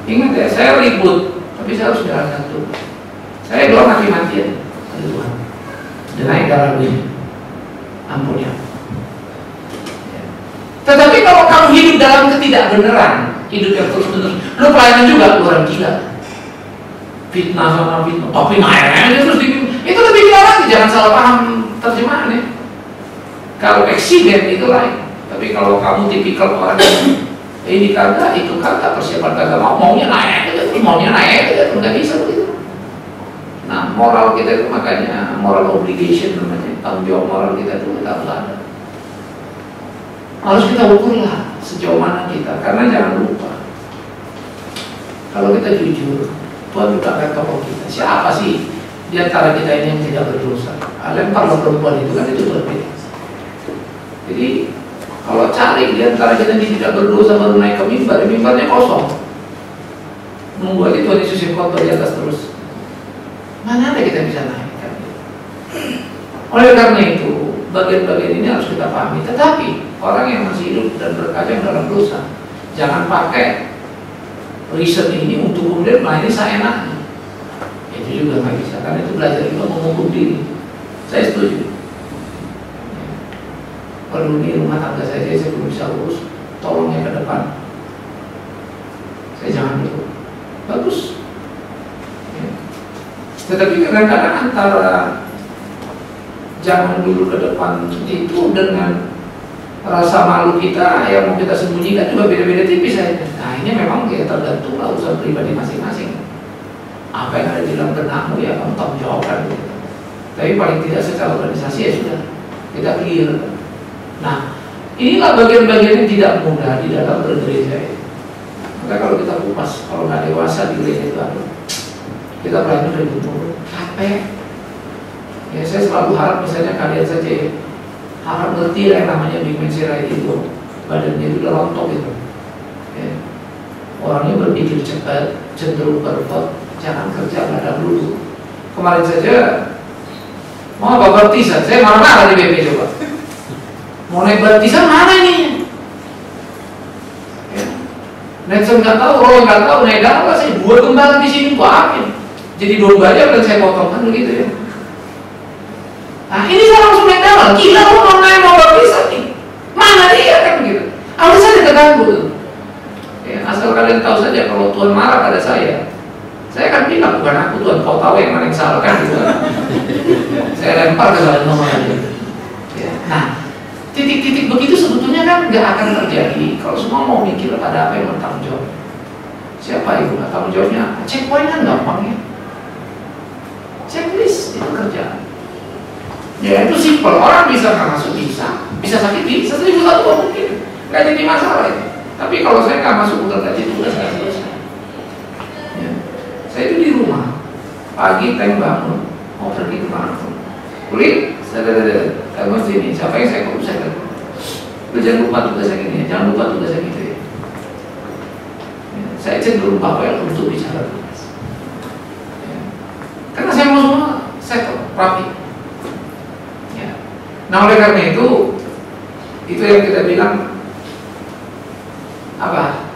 Ingat ya, saya ribut, tapi saya harus jalankan tugas. Saya doa mati-matian pada Tuhan. Dan naik darah ini, ampun ya. Tetapi kalau kamu hidup dalam ketidakbenaran, hidup yang terus-menerus, lu pelayanan juga, lu orang gila. Fitnah sama fitnah, tapi naik terus itu lebih gila lagi. Jangan salah paham terjemahannya. Kalau eksiden itu lain. Tapi kalau kamu tipikal orang yang ini kagak, itu kagak, persiapan kagak, maunya naik aja, nggak bisa begitu. Nah, moral kita itu makanya moral obligation namanya, tanggung jawab moral kita itu harus ada. Harus kita ukurlah sejauh mana kita, karena jangan lupa kalau kita jujur, Tuhan juga akan tolong kita. Siapa sih di antara kita ini yang tidak berdosa? Lemparlah perempuan itu kan itu berbeda. Jadi kalau cari di antara kita yang tidak berdosa baru naik ke mimbar, mimbarnya kosong. Nunggu aja Tuhan Yesus yang khotbah di atas terus. Mana ada kita bisa naik? Oleh karena itu, bagian-bagian ini harus kita pahami. Tetapi orang yang masih hidup dan berkajang dalam dosa, jangan pakai reason ini untuk kemudian melayani saya enaknya. Itu juga nggak bisa, karena itu belajar juga mengukur diri. Saya setuju. Perlu di rumah tangga saya belum bisa urus, tolong yang ke depan. Saya jangan dulu. Bagus. Ya. Tetapi kadang-kadang antara zaman dulu ke depan itu dengan rasa malu kita yang mau kita sembunyikan juga beda-beda tipis saja. Nah ini memang kita tergantung urusan pribadi masing-masing. Apa yang ada di dalam benakmu ya kamu tanggung jawabkan gitu. Tapi paling tidak secara organisasi ya sudah kita clear. Nah inilah bagian-bagian yang tidak mudah di dalam bergereja. Maka kalau kita kupas, kalau nggak dewasa di gereja itu kita berani dari bentuk capek. Ya saya selalu harap misalnya kalian saja ya, harap ngerti yang namanya dimensi right itu, badannya itu udah rontok gitu. Ya. Orangnya berpikir cepat, cenderung berpot, jangan kerja badan dulu. Kemarin saja mau apa baptisan, saya marah-marah di BP coba. Mau naik baptisan mana ini? Ya. Nelson nggak tahu, Roy nggak tahu, naik apa saya buat gembala di sini gua apain? Jadi domba aja dan saya potong kan begitu ya. Nah ini saya langsung naik dalam, gila lu mau naik mau baptisan nih, mana dia kan gitu. Awalnya saya terganggu. Ya, asal kalian tahu saja kalau Tuhan marah pada saya akan bilang bukan aku Tuhan, kau tahu yang mana yang salah kan gitu. Saya lempar ke dalam nomor aja. Ya. Nah titik-titik begitu sebetulnya kan nggak akan terjadi kalau semua mau mikir pada apa yang bertanggung jawab. Siapa itu nggak tanggung jawabnya? Checkpoint kan gampang ya. Checklist itu kerjaan. Ya itu simpel, orang bisa nggak masuk bisa sakit bisa 1001 mungkin nggak jadi masalah itu. Tapi kalau saya nggak masuk bukan gaji tugas nggak selesai. Ya. Saya itu di rumah pagi time bangun mau pergi ke mana pun, kulit saya mesti ini siapa yang saya urus saya kan. Jangan lupa tugas yang ini, jangan lupa tugas yang itu. Ya. Ya. Saya cenderung bawel untuk bicara tugas. Ya. Karena saya mau semua settle rapi. Nah oleh karena itu yang kita bilang apa?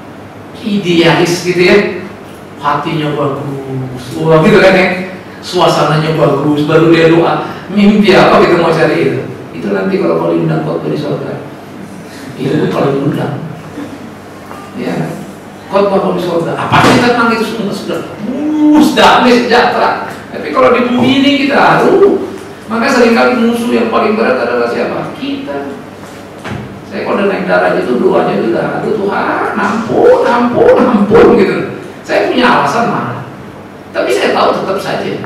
Idealis gitu ya, hatinya bagus, wah gitu kan ya, suasananya bagus, baru dia doa, mimpi apa kita mau cari itu nanti kalau mau diundang khotbah di surga, itu kalau diundang, ya khotbah di surga, apa sih tenang itu semua sudah, damai sejahtera. Tapi kalau di bumi ini kita maka seringkali musuh yang paling berat adalah siapa? Kita. Saya kalau naik darah itu doanya juga, aduh Tuhan, ampun gitu. Saya punya alasan mana? Tapi saya tahu tetap saja.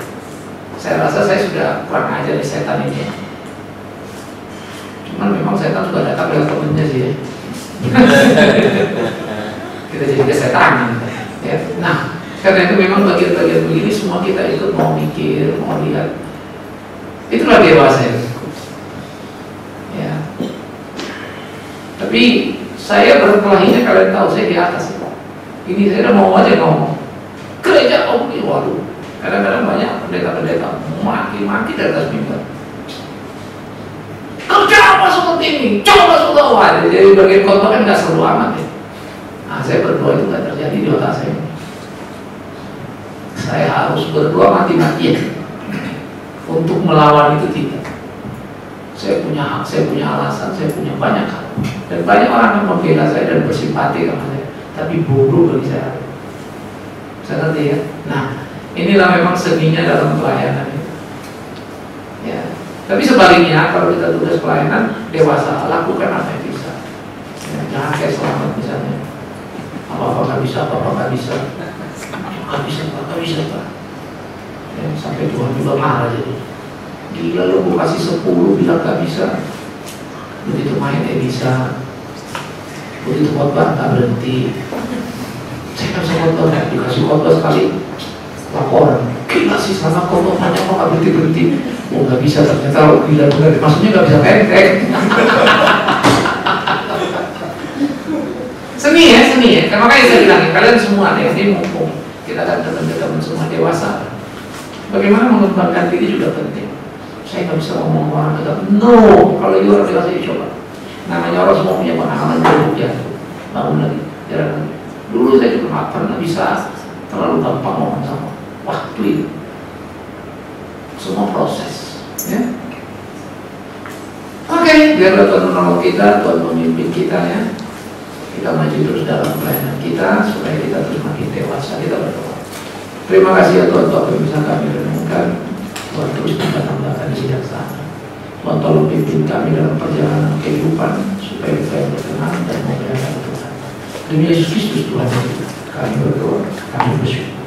Saya rasa saya sudah kurang ajar di setan ini. Cuman memang setan juga datang lewat temennya sih ya. Kita jadi kesetan. Ya. Nah, karena itu memang bagian-bagian begini semua kita ikut mau mikir, mau lihat. Itulah dewasa ya. Tapi saya berkelahinya kalian tahu saya di atas. Ini saya udah mau aja ngomong. Gereja waduh. Kadang-kadang banyak pendeta-pendeta maki-maki dari atas mimbar. Kerja apa seperti ini? Coba masuk bawah. Jadi bagian khotbah kan nggak seru amat ya. Nah saya berdoa itu nggak terjadi di otak saya. Saya harus berdoa mati-matian. Untuk melawan itu tidak. Saya punya hak, saya punya alasan, saya punya banyak hal. Dan banyak orang yang membela saya dan bersimpati sama saya. Tapi bodoh bagi saya. Saya ngerti ya. Nah, inilah memang seninya dalam pelayanan. Ya. Tapi sebaliknya kalau kita tugas pelayanan dewasa, lakukan apa yang bisa. Ya, jangan kayak selamat misalnya. Apa-apa nggak bisa, apa-apa nggak bisa. Nggak bisa, Pak. Ya, sampai Tuhan juga marah jadi. Gila lu gue kasih 10 bilang gak bisa. Begitu main bisa. Begitu khotbah gak berhenti. Saya gak bisa khotbah, dikasih khotbah sekali laporan. Gila sih sama khotbahnya kok gak berhenti-berhenti. Oh gak bisa ternyata lo gila bener. Maksudnya gak bisa pendek. Seni ya. Kan makanya saya bilang kalian semua nih, ini mumpung kita kan teman-teman semua dewasa. Bagaimana mengembangkan diri juga penting. Saya nggak bisa ngomong ke orang kita. No, kalau itu orang dikasih coba. Namanya orang semua punya pengalaman dulu ya. Bangun lagi, jalan lagi. Dulu saya juga nggak pernah bisa terlalu gampang ngomong sama waktu itu. Semua proses, ya. Oke, biarlah Tuhan menolong kita, Tuhan memimpin kita ya. Kita maju terus dalam pelayanan kita supaya kita terus makin dewasa. Kita berdoa. Terima kasih ya Tuhan, Tuhan bisa kami renungkan. Tuhan terus tambah-tambahkan sidang sana. Tuhan tolong pimpin kami dalam perjalanan kehidupan supaya kita yang berkenan dan memuliakan Tuhan. Demi Yesus Kristus Tuhan kita, kami berdoa, kami bersyukur.